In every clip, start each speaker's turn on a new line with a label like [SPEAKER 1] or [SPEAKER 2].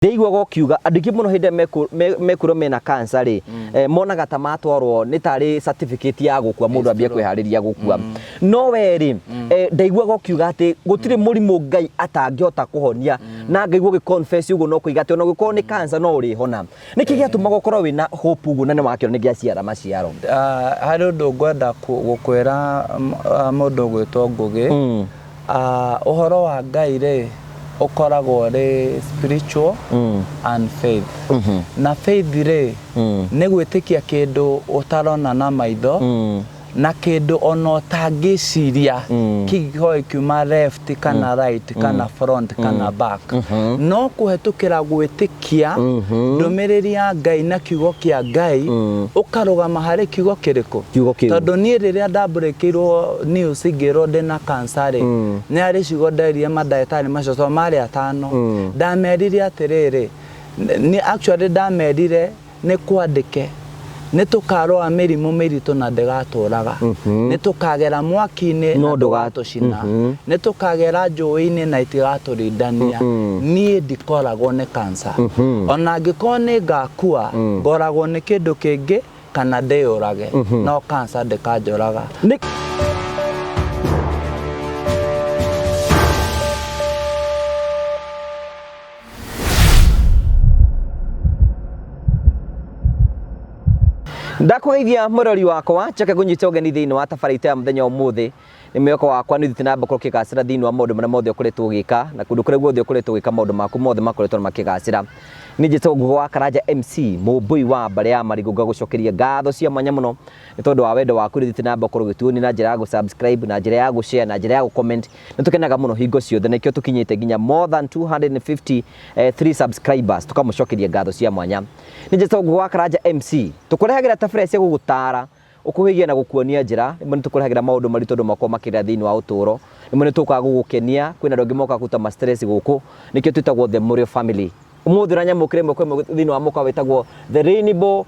[SPEAKER 1] Ndeigwa gokiuga andiki muno hinde mekuro mena cancer ri monaga ta matwarwo ni tari certificate ya gukua mundu ambie kwihariria gukua no weri ndeigwa gokiuga ati gutire murimu Ngai atangihota kuhonia na ngaigwa giconfess ugo no kuiga ati ona gukorwo ni cancer no uri hona niki giatuma gukorwo wina hope ugo na ni wakiro ni giaciara maciaro
[SPEAKER 2] hari undu ngwenda gukwira mundu gwitwo Ngugi uhoro wa Ngai ri ukoragwo ri spiritual and faith na faith ri ni gwitikia kindu utarona na maitho na kindu ona utangiciria kigoi kuma left kana right kana front kana back no kuhetukira gwitikia ndumiriri ya Ngai na kiugo kia Ngai ukarugama hari kiugo kiriko tondu ni riria ndabrekirwo news ngiro ndina cancer ni ari cigo ndairie madaitari macio to mari atano ndamerire atiriri ni actually ndamerire ni kwandike nitukaroa mirimu miritu na ndegaturaga nitukagera mwaki-ini no ndugatucina nitukagera njui-ini na itigaturindania nie ndikoragwo ni cancer ona ngiko ni ngakua ngoragwo ni kindu kingi kana ndeyurage no cancer ndikanjuraga
[SPEAKER 1] Ndakugeithia murori wakwa cheke gunyita ugeni thiini wa tabarita ya muthenya umuthi ni mweko wakwa ni thitinamba kurukigacira thiini wa maundu maria mothe ukoretwo ugika na kundu kuria guothe ukoretwo ugika maundu maku mothe makoretwo makigacira ni njito Ngugi wa Karanja MC mubui wa mbare ya Marigu ngagucokeria ngatho cia mwanya muno ni tondu wa wendo waku thitinamba kurugituoni na njira ya subscribe na njira ya share na njira ya comment ni tukenaga muno hingo ciothe nikio tukinyite ginya more than 253 subscribers tukamucokeria ngatho cia mwanya ni njito Ngugi wa Karanja MC tukurehagira tabere cia gugutara ukuhigia na gukuonia njira imwe ni tukurehagira maundu mari tondu makwa makira thiini wa uturo imwe ni tukaga gugukenia kwina ndogi moka kuta ma stress guku nikio twitagwo the Murio family umuthi ranya mukire mwe thiini wa muka witagwo the Rainbow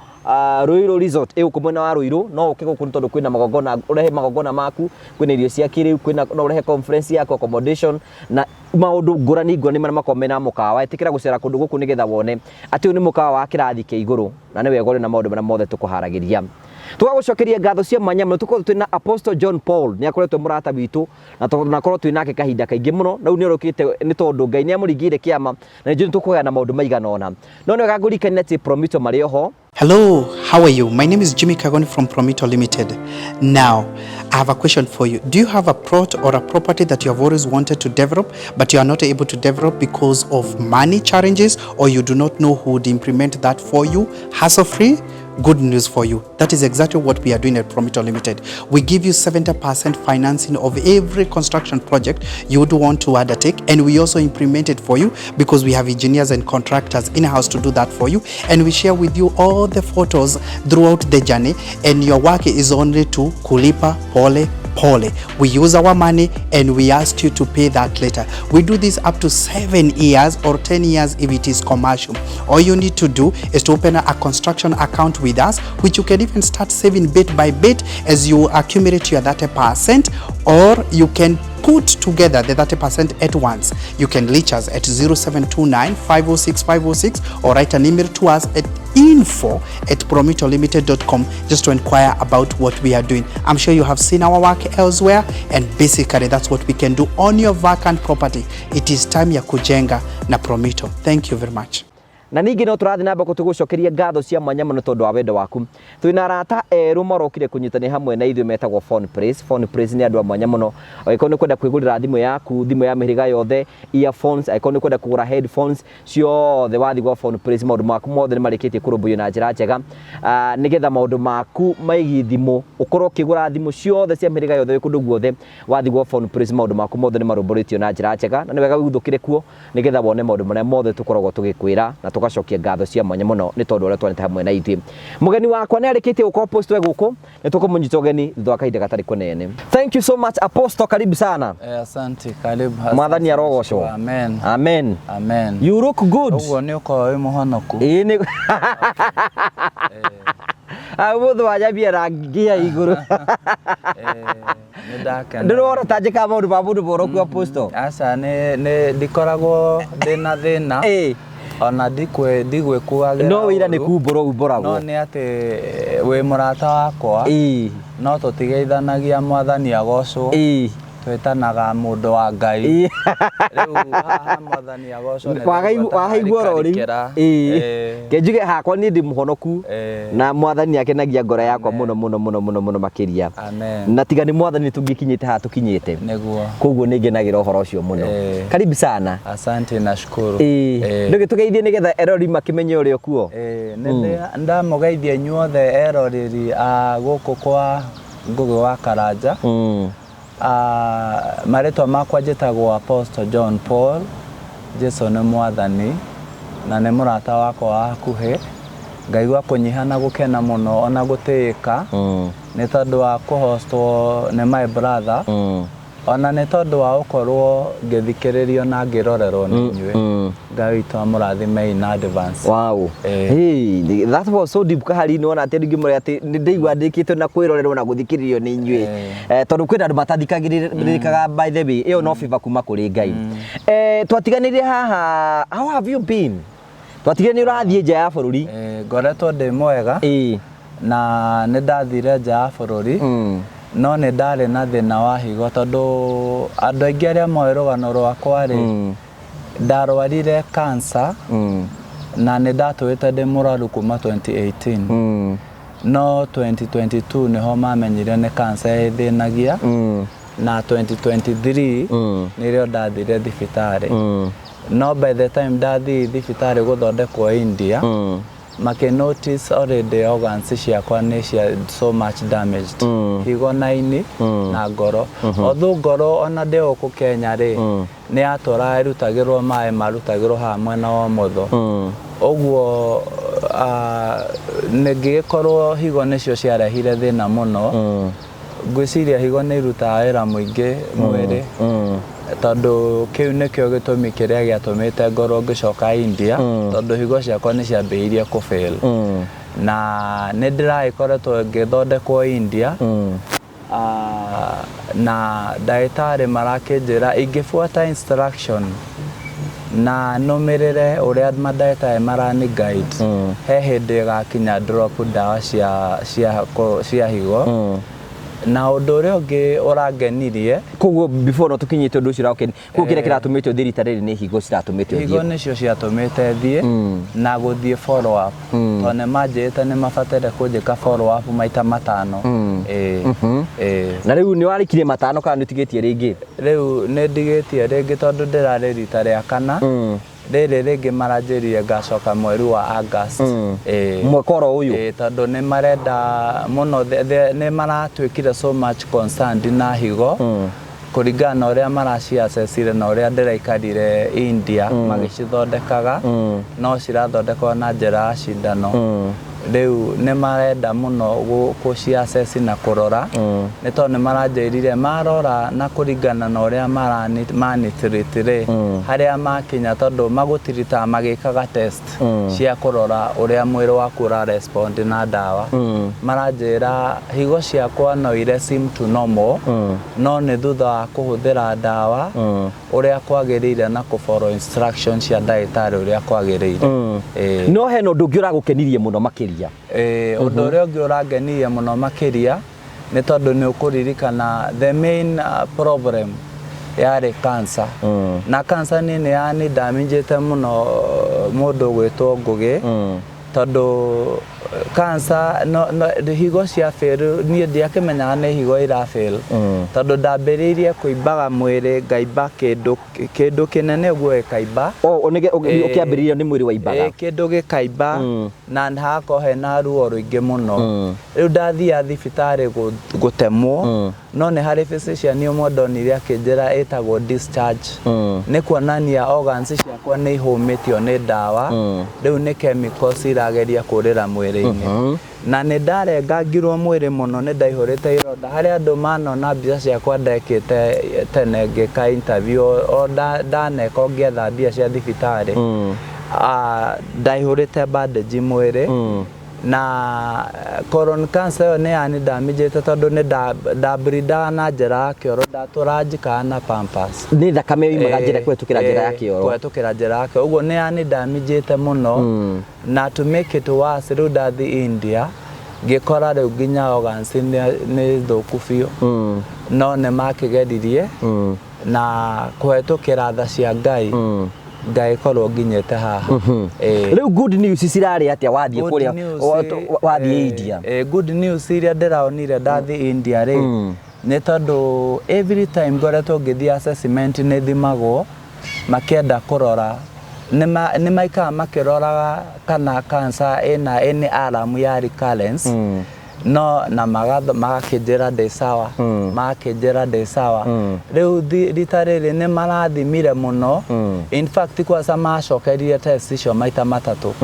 [SPEAKER 1] Ruiru Resort kumwena wa Ruiru no ukiko kuri tondu kwina magogona urehe magogona maku kwina irio cia kiriu kwina no urehe conference yako accommodation na maundu ngurani maria makomena mukawa etikira gucera kundu guku nigetha wone ati ni mukawa wa kirathi ke iguru na ni wegore na maundu maria mothe tukuharagiria tugagucokeria ngatho cia mwanya muno tukorwo twina Apostle John Paul ni akoretwo murata witu na tunakorwo twinake kahinda kaingi muno na ni urukite ni tondu Ngai ni amuringire kiama na njuri tukuya na maundu maigana ona no ni gagurikania ati Promito marioho.
[SPEAKER 3] Hello, how are you? My name is Jimmy Kagoni from Promito Limited. Now, I have a question for you. Do you have a plot or a property that you have always wanted to develop, but you are not able to develop because of money challenges, or you do not know who would implement that for you, hassle-free? Good news for you. That is exactly what we are doing at Promito Limited. We give you 70% financing of every construction project you would want to undertake, and we also implement it for you because we have engineers and contractors in-house to do that for you, and we share with you all the photos throughout the journey, and your work is only to kulipa pole pole. We use our money and we ask you to pay that later. We do this up to 7 years or 10 years if it is commercial. All you need to do is to open a construction account with us, which you can even start saving bit by bit as you accumulate your 30%, or you can put together the 30% at once. You can reach us at 0729 506 506 or write an email to us at info@promitolimited.com just to inquire about what we are doing. I'm sure you have seen our work elsewhere, and basically that's what we can do on your vacant property. It is time ya kujenga na Promito. Thank you very much.
[SPEAKER 1] Na ningi no turathi namba kutugucokeria ngatho cia mwanya muno tondu wa wendo waku twina arata eru marokire kunyitani hamwe na ithuĩ metagwo Phone Praise. Phone Praise ni andu a mwanya muno agĩkorwo nĩ kwenda kwĩgũrĩra thimũ yaku, thimũ ya mĩhĩrĩga yothe, earphones, agĩkorwo nĩ kwenda kũgũra headphones ciothe wathi gwa Phone Praise maũndũ maku mothe nĩ marĩkĩtie kũrũmbũiyo na njĩra njega nĩgetha maũndũ maku maigi thimũ ũkorwo ũkĩgũra thimũ ciothe cia mĩhĩrĩga yothe kũndũ guothe wathi gwa Phone Praise maũndũ maku mothe nĩ marũmbũrĩtio na njĩra njega na nĩ wega gũthũkĩre kuo nĩgetha wone maũndũ marĩa mothe tũkoragwo tũgĩkwĩra na tugacokia ngatho cia mwanya muno ni tondu uria twanite hamwe na ithuĩ mugeni wakwa ni arikitie gukorwo postwe guku ni tukumunyita ugeni thutha wa kahinda gatari kunene. Thank you so much Apostle, karibu sana.
[SPEAKER 2] Asante, karibu.
[SPEAKER 1] Mwathani arogocwo.
[SPEAKER 2] Amen.
[SPEAKER 1] Amen.
[SPEAKER 2] Amen.
[SPEAKER 1] You look good.
[SPEAKER 2] Ugo ni uko wi muhonoku.
[SPEAKER 1] Ni Abudu wajabia rangi ya iguru. Ndĩrona ta njĩka maũndũ ma mũndũ mũroku Apostle.
[SPEAKER 2] Aca nĩ ndikoragwo ndĩna thĩna ona ndigwĩkuagĩra
[SPEAKER 1] no wĩra nĩ kumbũrwo umbũragwo
[SPEAKER 2] no nĩ atĩ wĩ mũrata wakwa no tũtigeithanagia Mwathani agocwo twĩtanaga mũndũ wa Ngai rĩu haha Mwathani agocwo
[SPEAKER 1] wahaigua rori kenjuge hakwa nĩ ndĩ mũhonoku na Mwathani akenagia ngoro yakwa mũno makĩria na tiga nĩ Mwathani tũngĩkinyĩte haha tũkinyĩte
[SPEAKER 2] nĩguo
[SPEAKER 1] koguo nĩ ngenagĩra ũhoro ũcio mũno karibu sana
[SPEAKER 2] asante na shukuru
[SPEAKER 1] nĩ gĩtũgeithie nĩgetha erori makĩmenye ũrĩa kuo
[SPEAKER 2] ndamũgeithia inyuothe eroreri gũkũ kwa Ngugi wa Karanja marĩtwa makwa njĩtagwo Apostle John Paul Jesu nĩ Mwathani na nĩ mũrata wakwa wa hakuhĩ ngaigua kũnyiha na gũkena mũno ona gũtĩĩka nĩ tondũ wa kũhostwo nĩ my brother ona nĩ tondũ wa gũkorwo ngĩthikĩrĩrio na ngĩrorerwo nĩ inyuĩ Ngai witũ amũrathime in advance.
[SPEAKER 1] Wow. Hey, that was so deep kahari no na tĩri ngĩmũrĩa atĩ nĩ ndaigua ndĩkĩtwo na kwĩrorerwo na gũthikĩrĩrio nĩ inyuĩ tondũ kwĩna andũ matathikagĩrĩrĩkaga by the way ĩyo no favor kuma kũrĩ Ngai. Twatiganĩire haha, how have you been? Twatiganĩire ũrathiĩ nja ya bũrũri?
[SPEAKER 2] Ngoretwo ndĩ mwega na nĩ ndathire nja ya bũrũri no nĩ ndarĩ na thĩna wa higo tondũ andũ aingĩ arĩa moĩ rũgano rwakwa rĩ ndarwarire cancer na nĩ ndatũĩte ndĩ mũrwaru kuma 2018 no 2022 nĩho mamenyire nĩ cancer ĩthĩnagia na 2023 nĩrĩo ndathire thibitarĩ no by the time ndathi thibitarĩ gũthondekwo India notice already organs ciakwa nĩ cia so much damaged higo na ini na ngoro although ngoro ona ndĩ gũkũ Kenya rĩ nĩ yatũra ĩrutagĩrwo maĩ marutagĩrwo haha mwena wa ũmotho ũguo ngĩkorwo higo nĩcio ciarehire thĩna mũno ngwĩciria higo nĩ irutaga wĩra mũingĩ mwĩrĩ tondũ kĩu nĩkĩo gĩtũmi kĩrĩa gĩatũmĩte ngoro ngĩcoka India tondũ higo ciakwa nĩ ciambĩrĩirie kũfail na nĩ ndĩragĩkoretwo ngĩthondekwo India na ndagĩtarĩ marakĩnjĩra ingĩbuata instruction na nũmĩrĩre ũrĩa mandagĩtarĩ marani guide he hĩndĩ ĩgakinya drop ndawa cia higo na ũndũ ũrĩa ũngĩ ũrangenirie
[SPEAKER 1] koguo before no tũkinyĩte ũndũ ũcio ũrakeni koguo kĩrĩa kĩratũmĩte ũthiĩ rita rĩrĩ nĩ higo ciratũmĩte ũthiĩ
[SPEAKER 2] higo nĩcio ciatũmĩte thiĩ na gũthiĩ follow up tondũ nĩ manjĩte nĩ mabataire kũnjĩka follow up maita 5
[SPEAKER 1] na rĩu nĩ warĩkirie 5 kana nĩ ũtigĩtie rĩngĩ
[SPEAKER 2] rĩu nĩ ndigĩtie rĩngĩ tondũ ndĩrarĩ rita rĩa 4 rĩrĩ rĩngĩ maranjĩrire ngacoka mweri wa August
[SPEAKER 1] mwaka ũyũ
[SPEAKER 2] tondũ nĩ marenda mũno nĩ maratuĩkire so much concerned na higo kũringana na ũrĩa maraciacecire na ũrĩa ndĩraikarire India magĩcithondekaga no cirathondekwo na njĩra ya cindano rĩu nĩ marenda mũno gũciaceci na kũrora nĩ tondũ nĩ maranjĩrire marora na kũringana na ũrĩa manitĩrĩtĩre harĩa makinya tondũ magũtirita magĩkaga test cia kũrora ũrĩa mwĩrĩ waku ũrarespond na ndawa maranjĩra higo ciakwa no ire seem to normal no nĩ thutha wa kũhũthĩra ndawa ũrĩa kwagĩrĩire na kũfollow instructions cia ndagĩtarĩ ũrĩa kwagĩrĩire
[SPEAKER 1] no hena ũndũ ũngĩ ũragũkenirie mũno makĩria
[SPEAKER 2] ũndũ ũrĩa ũngĩ ũrangenirie mũno makĩria nĩ tondũ nĩ ũkũririkana the main problem yarĩ cancer na cancer nĩ yani ndaminjĩte mũno mũndũ gwĩtwo Ngugi tondũ cancer higo cia fail niĩ ndiakĩmenyaga nĩ higo ira fail tondũ ndambĩrĩirie kũimbaga mwĩrĩ ngaimba kĩndũ kĩnene ũguo gĩkaimba
[SPEAKER 1] ũkĩambĩrĩirio nĩ mwĩrĩ waimbaga
[SPEAKER 2] kĩndũ gĩkaimba na hakorwo hena ruo rũingĩ mũno rĩu ndathiaga thibitarĩ gũtemwo no nĩ harĩ physician ũmwe ndonire akĩnjĩra ĩtagwo discharge nĩ kuonania organs ciakwa nĩ ihũmĩtio nĩ ndawa rĩu nĩ chemicals irageria kũrĩra mwĩrĩ-inĩ na nĩ ndarengangirwo mwĩrĩ mũno nĩ ndaihũrĩte ironda harĩa andũ manona mbica ciakwa ndekĩte tene ngĩka interview o ndaneka ngĩetha mbia cia thibitarĩ ndaihũrĩte bandage mwĩrĩ na colon cancer yo ne yani damage tondu ne ndabrida na njira ya kioro ndaturajika na pampers
[SPEAKER 1] ni thakame imaga njira kwetukira njira ya kioro
[SPEAKER 2] kwetukira njira ya kioro uguo ne yani damage muno na to make it worse riu ndathi India ngikora riu nginya organs ni thuku biu no ne makigeririe na kwetukira tha cia Ngai Ngai korwo nginyete haha
[SPEAKER 1] riu good news cirari atia wathie kuria wathie India
[SPEAKER 2] good news iria ndiraonire ndathi India ri ni tondu every time ngoretwo ngithia assessment ni thimagwo makienda kurora ni maika makiroraga kana cancer ina any alarm ya recurrence no na magakijira de sawa magakijira de sawa riu ritariri ni marathimire muno in fact kwa sama shokeria test icio maita matatu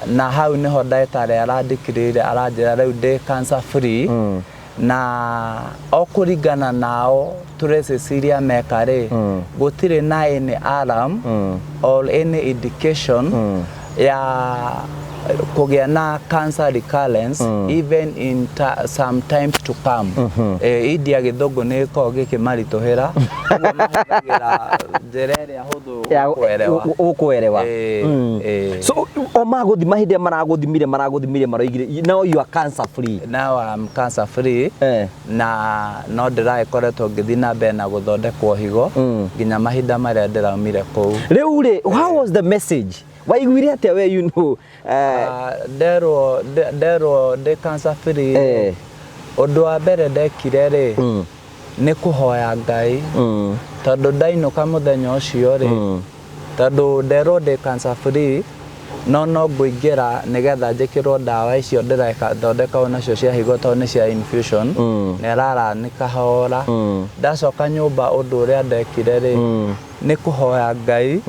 [SPEAKER 2] na hau niho ndagĩtarĩ arandĩkĩrĩire aranjĩra rĩu ndĩ cancer free na okũringana nao tũrececiria meka rĩ gũtirĩ na any alarm or any indication ya kugĩa na cancer recurrence even in some time to come India gĩthũngũ nĩ gĩkoragwo gĩkĩmaritũhĩra ũguo mahũthagĩra njĩra ĩrĩa hũthũ
[SPEAKER 1] ũkwerewa so o magũthima hĩndĩ maragũthimire maroigire now you are cancer free
[SPEAKER 2] now I'm cancer free na no ndĩragĩkoretwo ngĩthiĩ na mbere na gũthondekwo higo nginya mahinda marĩa ndĩraumire kũu
[SPEAKER 1] rĩu rĩ how was the message waiguire atia we you know
[SPEAKER 2] ndero de cancer free undu wa mbere ndekire ri ni kuhoya Ngai tondu ndainũka muthenya ucio ri tondu ndero de cancer free no ngũingĩra nigetha njĩkĩrwo ndawa icio ndĩreka thondeka nacio cia higo to nĩ cia infusion nerara nikahora ndacoka nyũmba undu ũrĩa ndekire ri ni kuhoya Ngai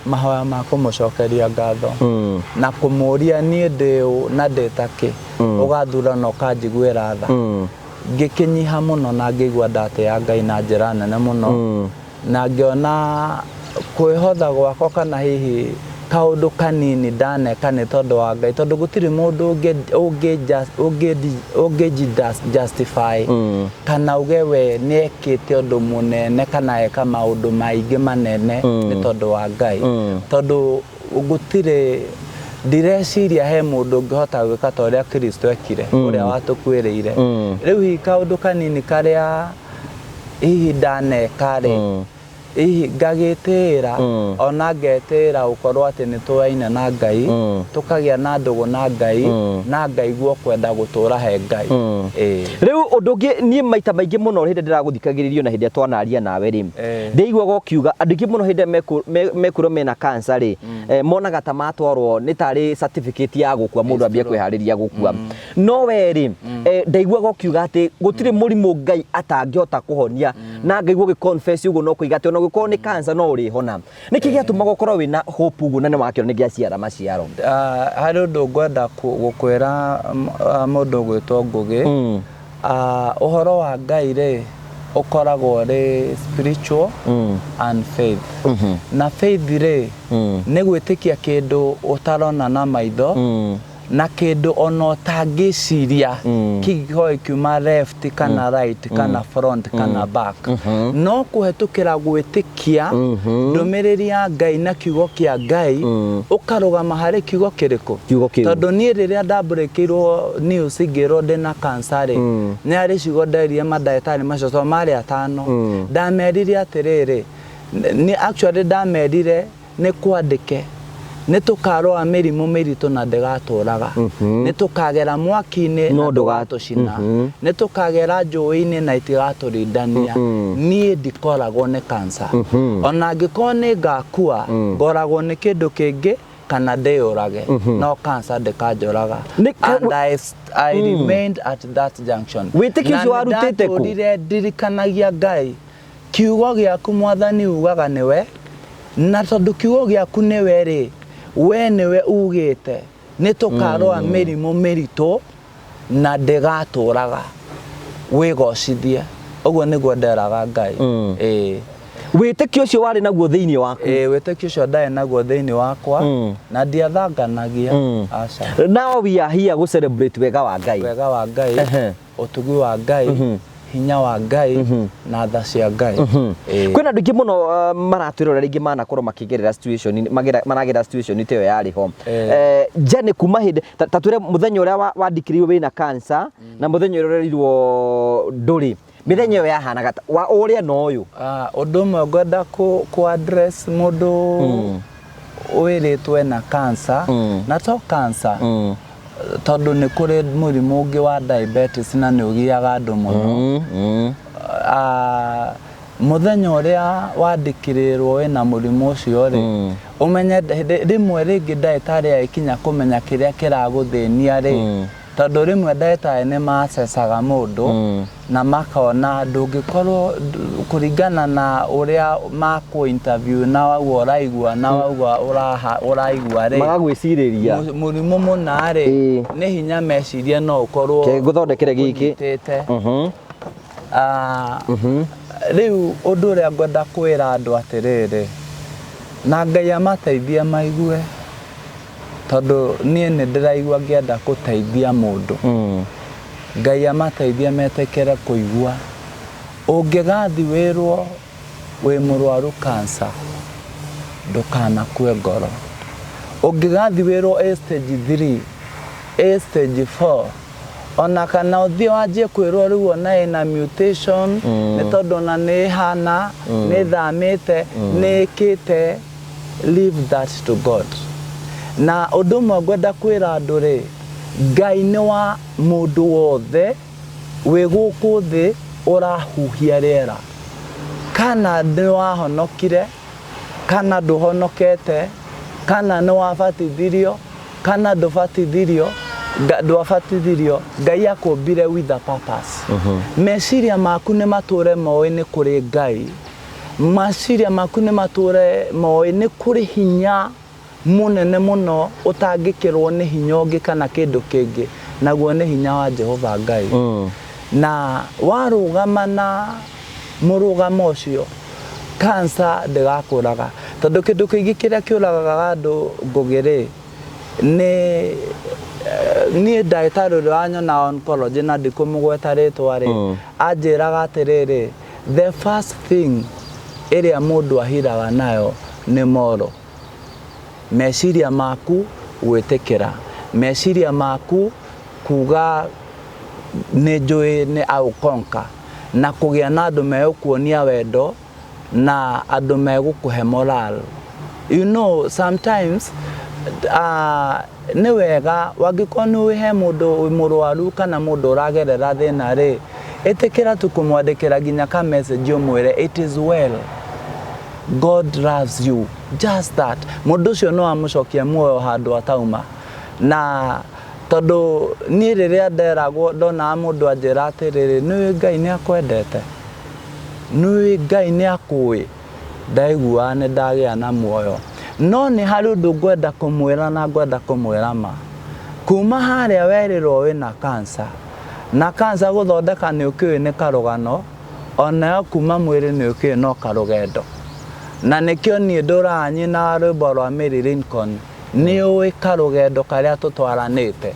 [SPEAKER 2] mahoya ma kũmũcokeria ngatho na kũmũria niĩ ndĩ na ndĩtake ũgathurana ũkanjiguĩra tha ngĩkĩnyiha mũno na ngĩigua ndatĩa Ngai na njĩra nene mũno na ngĩona kwĩhotha gwakwa kana hihi kaundu kanini ndaneka nĩ tondũ wa Ngai tondũ gũtirĩ mũndũ justify kana uge we nĩekĩte ũndũ mũnene kana eka maũndũ maingĩ manene nĩ tondũ wa Ngai tondũ gũtirĩ ndireciria he mũndũ ũngĩhota gwĩka ta ũrĩa Kristo ekire ũrĩa watũkuĩrĩire rĩu hihi kaũndũ kanini karĩa hihi ndaneka rĩ ngagĩtĩra ona ngetĩra ũkorwo atĩ nĩ tũaine na Ngai tũkagĩa na ndũgũ na Ngai na ngaigua kwenda gũtũra he Ngai
[SPEAKER 1] rĩu ũndũ ũngĩ niĩ maita maingĩ mũno hĩndĩ ndĩragũthikagĩrĩrio na hĩndĩ twanaria nawe rĩ ndĩiguaga ũkiuga andũ aingĩ mũno hĩndĩ mekwĩrwo mena cancer rĩ monaga ta matwarwo nĩ tarĩ certificate ya gũkua mũndũ ambie kwĩharĩria gũkua no we rĩ ndaiguaga ũkiuga atĩ gũtirĩ mũrimũ Ngai atangĩhota kũhonia na ngaigua gĩ-confess ũguo no kũiga atĩ ona gũkorwo nĩ cancer no ũrĩhona nĩkĩ gĩatũmaga ũkorwo wĩna hope ũguo na nĩ wakĩona nĩ gĩaciara maciaro
[SPEAKER 2] harĩ ũndũ ngwenda gũkwĩra mũndũ ũgwĩtwo Ngũgĩ ũhoro wa Ngai rĩ ũkoragwo rĩ spiritual and faith na faith rĩ nĩ gwĩtĩkia kĩndũ ũtarona na maitho na kĩndũ ona ũtangĩciria kĩngĩkorwo kiuma left kana right kana front kana back no kũhetũkĩra gwĩtĩkia ndũmĩrĩri ya Ngai na kiugo kĩa Ngai ũkarũgama harĩ kiugo kĩrĩkũ tondũ niĩ rĩrĩa ndambũrĩkĩirwo news ngĩrwo ndĩna cancer nĩ harĩ ciugo nderire mandagĩtarĩ macio to marĩ atano ndamerire atĩrĩrĩ actually ndamerire nĩ kwandĩke nĩ tũkarũa mĩrimũ mĩritũ na ndĩgatũraga nĩ tũkagera mwaki-inĩ na ndũgatũcina nĩ tũkagera njũĩ-inĩ na itigatũrindania niĩ ndikoragwo nĩ cancer ona angĩkorwo nĩ ngakua ngoragwo nĩ kĩndũ kĩngĩ kana ndĩyũrage no cancer ndĩkanjũraga and I remained at that junction
[SPEAKER 1] wĩtĩkio ũcio warutĩte kũ
[SPEAKER 2] ndirikanagia Ngai kiugo gĩaku Mwathani ugaga nĩwe na tondũ kiugo gĩaku nĩwe rĩ we nĩwe ugĩte nĩ tũkarũa mĩrimũ mĩritũ na ndĩgatũraga wĩgocithie ũguo nĩguo nderaga Ngai
[SPEAKER 1] Wĩtĩkio ũcio warĩ naguo thĩinĩ waku?
[SPEAKER 2] Wĩtĩkio ũcio ndarĩ naguo thĩinĩ wakwa na ndiathanganagia. Aca.
[SPEAKER 1] Now we are here to celebrate wega wa Ngai.
[SPEAKER 2] Wega wa Ngai, ũtugi wa Ngai, hinya wa Ngai na tha cia Ngai.
[SPEAKER 1] Kwĩna andũ aingĩ mũno maratwĩrora rĩngĩ manakorwo makĩgerera situation maragerera situation ĩyo yarĩ ho. Jane kuma hĩndĩ ta twĩre mũthenya ũrĩa wandikĩrirwo wĩna cancer na mũthenya ũrĩa ũrerĩrwo ndũrĩ. Mĩthenya ĩyo yahanaga wa ũrĩa no ũyũ.
[SPEAKER 2] Ũndũ ũmwe ngwenda ku address mũndũ wĩrĩtwo na cancer na to cancer. Tondũ nĩ kũrĩ mũrimũ ũngĩ wa diabetes na nĩ ũgiaga andũ mũno. Mũthenya ũrĩa wandĩkĩrĩrwo wĩna mũrimũ ũcio rĩ, ũmenye rĩmwe rĩngĩ ndagĩtarĩ agĩkinya kũmenya kĩrĩa kĩragũthĩnia rĩ, tondũ rĩmwe ndagĩtarĩ nĩ macecaga mũndũ na makona ndũngĩkorwo kũringana na ũrĩa makũ interview na wauga ũraigua na wauga ũraigua rĩ,
[SPEAKER 1] magagwĩcirĩria
[SPEAKER 2] mũrimũ mũna rĩ, nĩ hinya meciria no ũkorwo
[SPEAKER 1] gũthondekere gĩkĩ.
[SPEAKER 2] Rĩu ũndũ ũrĩa ngwenda kwĩra andũ atĩrĩrĩ, na Ngai amateithie maigue, tondũ niĩ nĩ ndĩraigua ngĩenda gũteithia mũndũ. Ngai amateithie metĩkĩre kũigua. Ũngĩgathi wĩrwo wĩ mũrwaru cancer, ndũkanakue ngoro. Ũngĩgathi wĩrwo stage 3, stage 4, ona kana ũthiĩ wanjie kwĩrwo rĩu ona ĩna mutation, nĩ tondũ ona nĩ hana, nĩ thamĩte, nĩ ĩkĩte, leave that to God. Na ũndũ ũmwe ngwenda kwĩra andũ rĩ, Ngai nĩ wa mũndũ wothe wĩ gũkũ thĩ ũrahuhia rĩera. Kana nĩ wahonokire, kana ndũhonokete, kana nĩ wabatithirio, kana ndũbatithirio, Ngai akũmbire with a purpose. Meciria maku nĩ matũre moĩ nĩ kũrĩ Ngai. Meciria maku nĩ matũre moĩ nĩ kũrĩ hinya munene muno utangĩkĩrwo nĩ hinya ũngĩ kana kĩndũ kĩngĩ, naguo nĩ hinya wa Jehova Ngai. Na warũgama na mũrũgamo ũcio, cancer ndĩgakũraga. Tondũ kĩndũ kĩngĩ kĩrĩa kĩũragaga andũ ngũgĩrĩ nĩ niĩ ndagĩtarĩ ũrĩa wanyona oncology na ndikũmũgweta rĩtwa rĩ, anjĩraga atĩrĩrĩ, the first thing ĩrĩa mũndũ ahiraga nayo nĩ moro. Meciria maku gwĩtĩkĩra, meciria maku kuga nĩ njũĩ nĩ aukonka, na kũgĩa na andũ megũkuonia wendo na andũ megũkũhe moral. You know, sometimes nĩ wega wangĩkorwo nĩ wĩhe mũndũ mũrwaru kana mũndũ ũragerera thĩna rĩ, ĩtĩkĩra tu kũmwandĩkĩra nginya ka message ũmwĩre it is well, God loves you, just that. Mũndũ ũcio no amũcokia muoyo handũ atauma. Na tondũ niĩ rĩrĩa nderagwo ndona mũndũ anjĩra atĩrĩrĩ, nĩ Ngai nĩ akwendete, nĩ Ngai nĩ akũĩ, ndaigua nĩ ndagĩa na muoyo. No nĩ harĩ ũndũ ngwenda kũmwĩra na ngwenda kũmwĩra ma. Kuma harĩa werĩrwo wĩna cancer, na cancer gũthondeka nĩ ũkĩũĩ nĩ karũgano, onayo kuma mwĩrĩ nĩ ũkĩũĩ no karũgendo. Na nĩkĩo niĩ ndũranye na rwĩmbo rwa Mary Lincoln, nĩ ũĩ karũgendo karĩa tũtwaranĩte.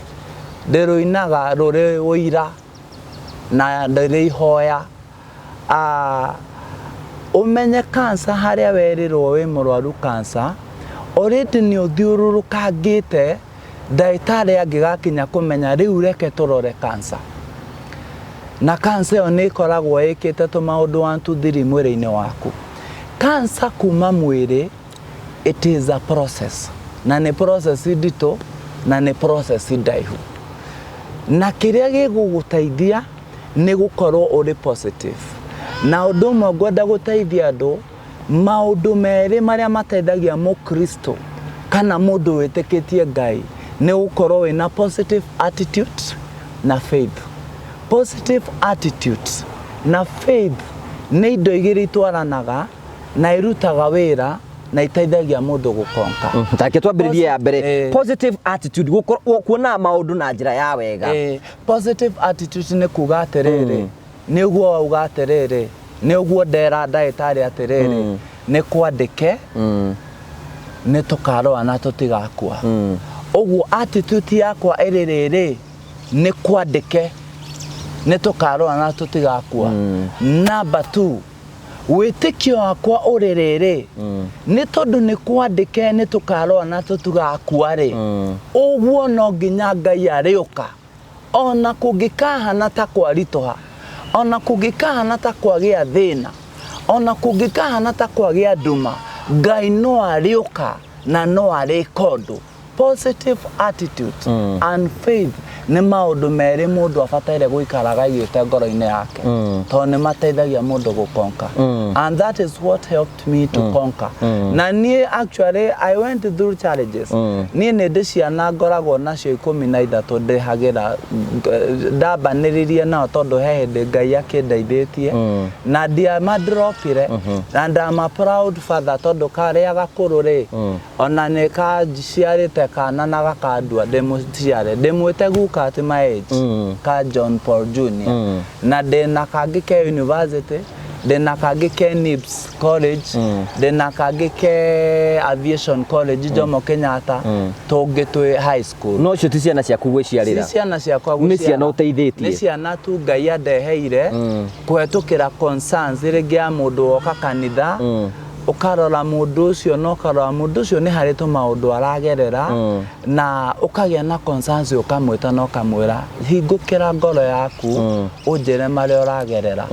[SPEAKER 2] Ndĩrũinaga rũrĩ ũira na ndĩrĩ ihoya. Ũmenye cancer harĩa werĩrwo wĩ mũrwaru cancer, already nĩ ũthiũrũrũkangĩte, ndagĩtarĩ angĩgakinya kũmenya rĩu reke tũrore cancer. Na cancer ĩyo nĩ ĩkoragwo ĩkĩte tũmaũndũ 1, 2, 3 mwĩrĩ-inĩ waku. Cancer kuma mwĩrĩ, it is a process. Na nĩ process nditũ, na nĩ process ndaihu. Na kĩrĩa gĩgũgũteithia nĩ gũkorwo ũrĩ positive. Na ũndũ ũmwe ngwenda gũteithia andũ, maũndũ merĩ marĩa mateithagia mũkristo kana mũndũ wĩtĩkĩtie Ngai nĩ gũkorwo wĩna positive attitude na faith. Positive attitude na faith nĩ indo igĩrĩ itwaranaga na irutaga wĩra na iteithagia mũndũ gũkonka.
[SPEAKER 1] Take twambĩrĩrie ya mbere, positive attitude kuona maũndũ na njĩra ya wega.
[SPEAKER 2] Positive attitude nĩ kuga atĩrĩrĩ, nĩguo wauga atĩrĩrĩ, nĩ ũguo ndera ndagĩtarĩ atĩrĩrĩ nĩ kwandĩke nĩ tũkarũa na tũtigakua ũguo attitude yakwa ĩrĩ rĩrĩ nĩ kwandĩke nĩ tũkarũa na tũtigakua number 2 wĩtĩkio wakwa ũrĩ rĩrĩ nĩ tondũ nĩ kwandĩke nĩ tũkarũa na tũtigakua rĩ ũguo no nginya Ngai arĩũka ona kũngĩkahana ta kwaritũha ona kũngĩkahana ta kwagĩa thĩna ona kũngĩkahana ta kwagĩa nduma Ngai no arĩũka na no arĩka ũndũ positive attitude and faith nĩ maũndũ merĩ mũndũ abataire gũikaraga aigĩte ngoro-inĩ yake tondũ nĩ mateithagia mũndũ gũkonka and that is what helped me to conquer na niĩ actually I went through challenges niĩ nĩ ndĩ ciana ngoragwo nacio 13 ndĩhagĩra ndambanĩrĩrie nao tondũ he hĩndĩ Ngai akĩndeithĩtie na ndiamadropire na ndama proud father tondũ karĩa gakũrũ rĩ ona nĩ kaciarĩte kana na gakandua ndĩmũciare ndĩmwĩte guka at my age ka John Paul Jr. na ndĩna kangĩ ke university ndĩna kangĩ ke NIBS college ndĩna kangĩ ke aviation college Jomo Kenyatta tũngĩ twĩ high school
[SPEAKER 1] no cio ti ciana ciaku gwĩciarĩra
[SPEAKER 2] si ciana ciakwa
[SPEAKER 1] nĩ ciana ũteithĩtie
[SPEAKER 2] nĩ ciana tu Ngai andeheire kũhetũkĩra concerns rĩngĩ ya mũndũ woka kanitha ukarora mũndũ ũcio no karora mũndũ ũcio nĩ harĩ tũmaũndũ aragerera na ũkagĩa na concerns ũkamwĩta no kamwĩra hingũkĩra ngoro yaku ũnjĩre marĩa ũragerera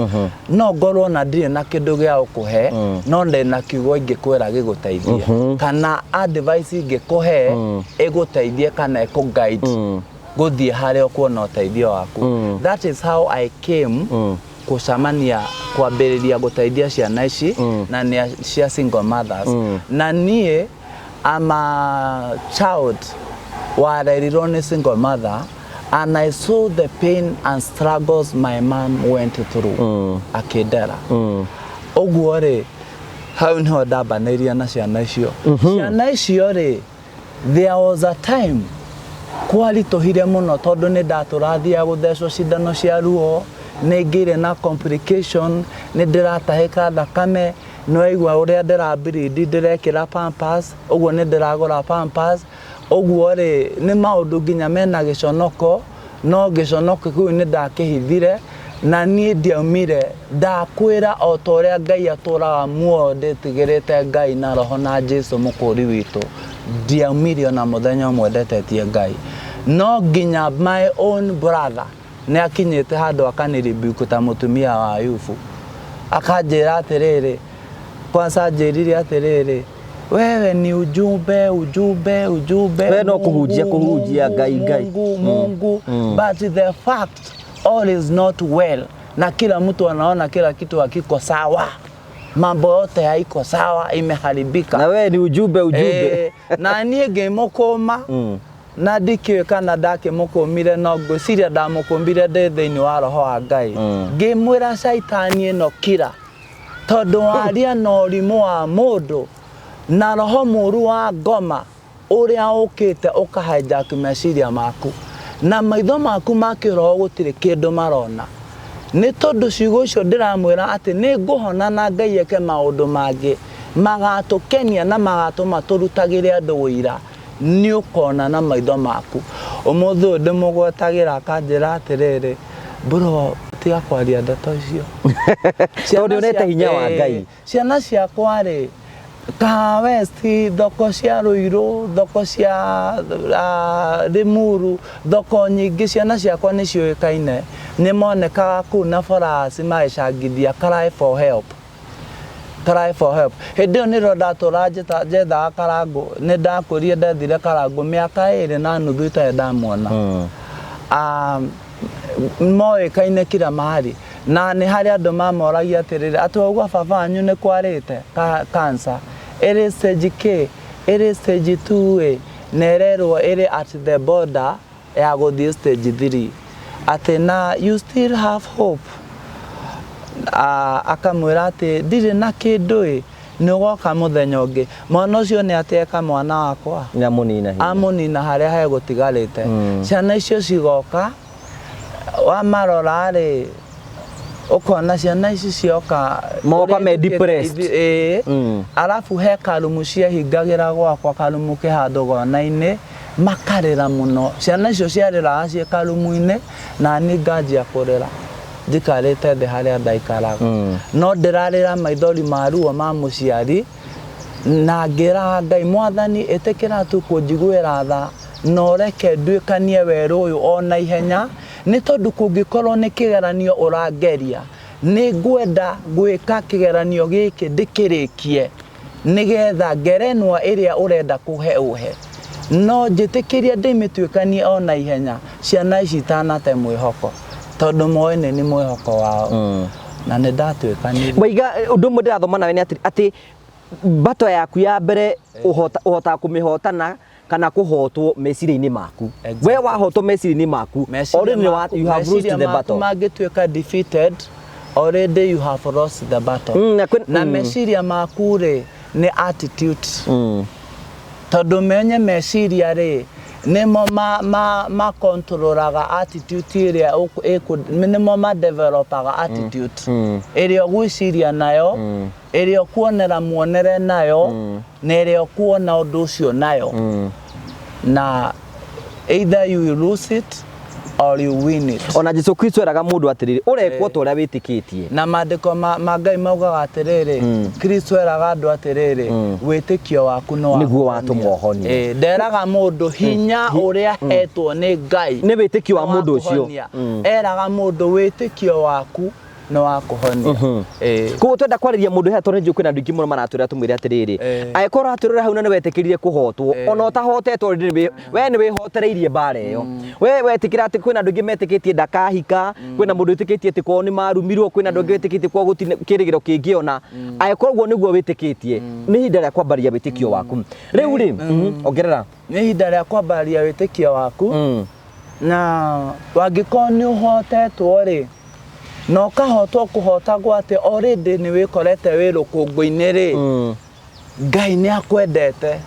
[SPEAKER 2] no ngorwo na ndirĩ na kĩndũ gĩa gũkũhe no ndĩna kiugo ingĩkwĩra gĩgũteithie kana advice ingĩkũhe ĩgũteithie kana ĩkũguide gũthiĩ harĩa ũkuona ũteithio waku that is how I came kucamania kwambĩrĩria gũteithia ciana ici na nĩ cia single mothers na niĩ I'm a child warerirwo nĩ single mother and I saw the pain and struggles my mom went through akĩndera ũguo rĩ hau nĩho ndambanĩria na ciana icio ciana icio rĩ there was a time kwaritũhire mũno tondũ nĩ ndatũrathia gũthecwo cindano cia ruo nĩngĩire na complication nĩ ndĩratahĩka thakame no aigua ũrĩa ndĩrambirindi ndĩrekĩra pampers ũguo nĩ ndĩragũra pampers ũguo rĩ nĩ maũndũ nginya mena gĩconoko no gĩconoko kĩu nĩ ndakĩhithire na niĩ ndiaumire ndakwĩra o ta ũrĩa Ngai atũraga muoyo ndĩtigĩrĩte Ngai na roho na Jesũ mũkũri witũ ndiaumire ona mũthenya ũmwe ndetetie Ngai no nginya my own brother nĩ akinyĩte handũ akanĩrimbuku ta mũtumia wa Ayubu akanjĩra atĩrĩrĩ kwanza anjĩrire atĩrĩrĩ wewe ni ujumbe
[SPEAKER 1] we no kũhunjia Ngai
[SPEAKER 2] Mungu but the fact all is not well na kila mtu anaona kila kitu hakiko sawa mambo yote haiko sawa imeharibika
[SPEAKER 1] na wewe ni ujumbe
[SPEAKER 2] na niĩ ngĩmũkũma na ndikĩũĩ kana ndakĩmũkũmire no ngwĩciria ndamũkũmbire ndĩ thĩinĩ wa roho wa Ngai ngĩmwĩra caitani ĩno kira tondũ waria na ũrimũ wa mũndũ na roho mũru wa ngoma ũrĩa ũkĩte ũkahijack meciria maku na maitho maku makĩroho gũtirĩ kĩndũ marona nĩ tondũ ciugo icio ndĩramwĩra atĩ nĩ ngũhona na Ngai eke maũndũ mangĩ magatũkenia na magatũma tũrutagĩre andũ ũira nĩ ũkona na maitho maku ũmũthĩ ũyũ ndĩmũgwetagĩra akanjĩra atĩrĩrĩ bro tiga kwaria ndeto icio
[SPEAKER 1] tondũ nĩte hinya wa Ngai
[SPEAKER 2] ciana ciakwa rĩ ka West thoko cia Ruiru thoko cia Limuru thoko nyingĩ ciana ciakwa nĩ ciũĩkaine nĩ monekaga kũu na farasi magĩcangithia cry for help hĩndĩ ĩyo nĩrĩo ndatũra njethaga Karangũ nĩ ndakũrire ndethire Karangũ mĩaka 2 na nuthu itarĩ ndamuona moĩkaine kila mahali na nĩ harĩ andũ mamoragia atĩrĩrĩ atĩ ũguo baba wanyu nĩ kwarĩte cancer ĩrĩ stage K ĩrĩ stage 2A na ĩrerwo ĩrĩ at the border ya gũthiĩ stage 3 atĩ na you still have hope akamwĩra atĩ ndirĩ na kĩndũ nĩ ũgoka mũthenya ũngĩ mwana ũcio nĩ ateka mwana wakwa amũnina harĩa hegũtigarĩte ciana icio cigoka wamarora rĩ ukona ciana ici cioka
[SPEAKER 1] moka me depressed
[SPEAKER 2] alafu he karumu cia hingagira gwakwa karumu kihando gona-ini makarira muno ciana icio ciarira cie karumu-ini na ni nganjia kurira ndikarite thi haria ndaikaraga no ndirarira maithori maruo ma muciari na ngira Ngai Mwathani itikira tu kunjiguira tha no reke ndwikanie weru uyu ona ihenya ni tondu kungikorwo ni kigeranio urangeria ni ngwenda gwika kigeranio giki ndikirikie nigetha ngerenwa iria urenda kuhe uhe no njitikiria ndimitwikanie ona ihenya ciana ici itanate mwihoko tondu moene ni mwihoko wao na ni ndatwikanirie
[SPEAKER 1] Waiga undu mwe ndirathoma nawe ni ati bato yaku ya mbere uhota kumihotana kana kuhotwo meciria-ini maku we wahotwo meciria-ini maku already you have lost the battle
[SPEAKER 2] mangitwika defeated already you have lost the battle na meciria maku ri ni attitude tondu menye meciria ri nimo ma controlaga attitude iria nimo ma developaga attitude iria gwiciria nayo iria kuonera muonere nayo na iria kuona undu ucio nayo na either you lose it or you win it
[SPEAKER 1] ona Jesu Kristo eraga mundu atiriri urekwo toria witikitie
[SPEAKER 2] na mandiko ma Ngai maugaga atiriri Kristo eraga andu atiriri witikio waku no
[SPEAKER 1] niguo watumwo honie
[SPEAKER 2] nderaga mundu hinya uria hetwo ni Ngai
[SPEAKER 1] ni witikio wa mundu ucio
[SPEAKER 2] eraga mundu witikio waku no wakuhonia
[SPEAKER 1] ko twenda kwariria mundu hetwo ni kwina andu ingi muno maratwira tumwire atiriri aikorwo aturira hau na ni wetikiririe kuhotwo ona utahotetwo we ni wihotereirie bara iyo we wetikira ati kwina andu ingi metikitie ndakahika kwina mundu etikitie ati ko ni marumirwo kwina andu ingi etikitie ko guti kirigiro kingiona aikorwo guo niguo witikitie ni hinda ria kwambaria witikio waku riu ri ongerera
[SPEAKER 2] ni hinda ria kwambaria witikio waku na wangikorwo ni uhotetwo ri no kahotwo kuhotagwo ati already ni wikorete wi rukungu-ini ri Ngai ni akwendete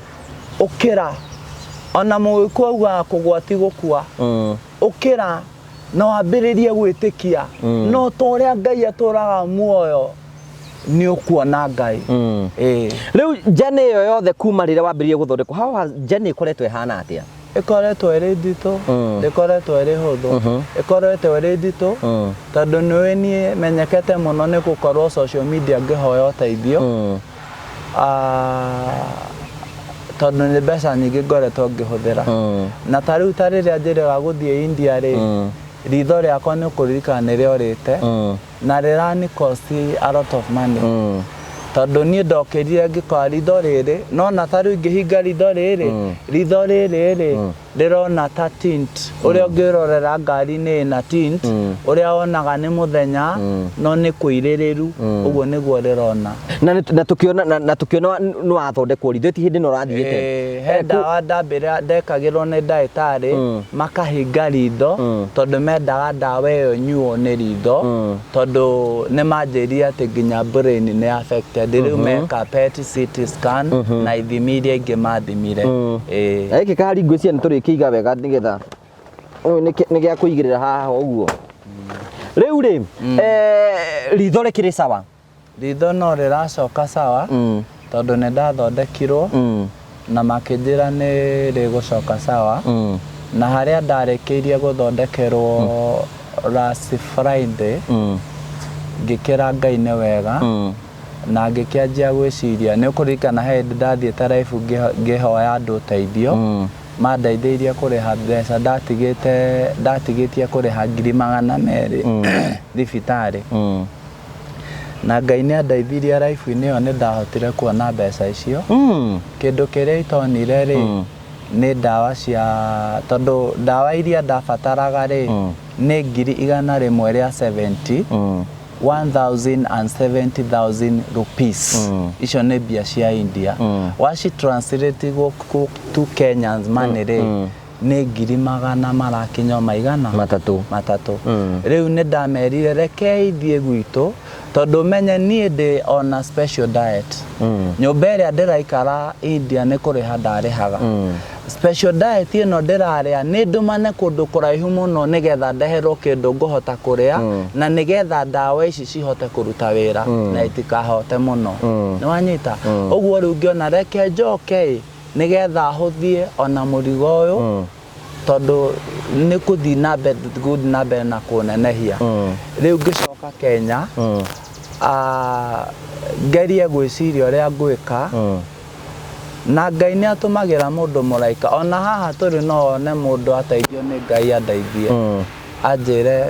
[SPEAKER 2] ukira ona mugiku auga kugwati gukua ukira no ambiririe gwitikia no toria Ngai aturaga muoyo ni ukuona Ngai
[SPEAKER 1] riu jane yo yothe kuma rire wambiririe guthondekwo how jane ikoretwo ihana atia
[SPEAKER 2] ikoretwo iri ndito ikoretwo iri huthu ikoretwo iri ndito tondu niwe nie menyekete muno ni gukorwo social media ngihoya uteithio tondu ni mbeca nyingi ngoretwo ngihuthira na tariu tariria njiraga guthie India ri ritho riakwa ni ukuririkana ni riorite na rirani cost a lot of money tondu nie ndokirire ngikora ritho riri no na tariu ngihinga ritho riri rirona ta tint uria ngirorera ngari-ini na tint uria wonaga ni muthenya no ni kuiririru uguo niguo rirona
[SPEAKER 1] na tukiona no athondekwo ritho ti hindi no rathiite
[SPEAKER 2] he ndawa ndambira ndekagirwo ni ndagitari makahinga ritho tondu mendaga ndawa iyo nyuo ni ritho tondu ni manjirire ati nginya brain ni affected riu meka PET CT scan na ithimi iria ingi mathimire
[SPEAKER 1] giki kari ngwiciria ni turikiiga wega nigetha ni gia kuigirira haha uguo riu ri ritho rikiri sawa
[SPEAKER 2] ritho no riracoka sawa tondu ni ndathondekirwo na makinjira ni rigucoka sawa na haria ndarikiirie guthondekerwo last Friday ngikira Ngai ni wega na ngikianjia gwiciria ni kuririkana he ndathiete life ngihoya andu uteithio mandeithĩirie kuriha mbeca ndatigitie kuriha 200,000 thibitari na Ngai ni andeithirie life-ini iyo ni ndahotire kuona mbeca icio kindu kiria itonire ri ni ndawa cia tondu ndawa iria ndabataraga ri ni 100,000 ria 70 1,070,000 rupees icio ni mbia cia India waci translate to Kenyans money ri ni 100,000 marakinya maigana matatu riu ni ndamerire reke thie gwitu tondu menye nie ndi on a special diet nyumba iria ndiraikara India ni kuriha ndarihaga special diet ĩno ndĩrarĩa nĩ ndũmane kũndũ kũraihu mũno nĩgetha ndeherwo kĩndũ ngũhota kũrĩa na nĩgetha ndawa ici cihote kũruta wĩra na itikahote mũno nĩ wanyita ũguo rĩu ngĩona reke njoke nĩgetha hũthie ona mũrigo ũyũ tondũ nĩ gũthiĩ na mbere na kũnenehia rĩu ngĩcoka Kenya ngerie gwĩciria ũrĩa ngwĩka na Ngai nĩ atũmagĩra mũndũ mũraika ona haha tũrĩ no one mũndũ ateithio nĩ Ngai andeithie anjĩre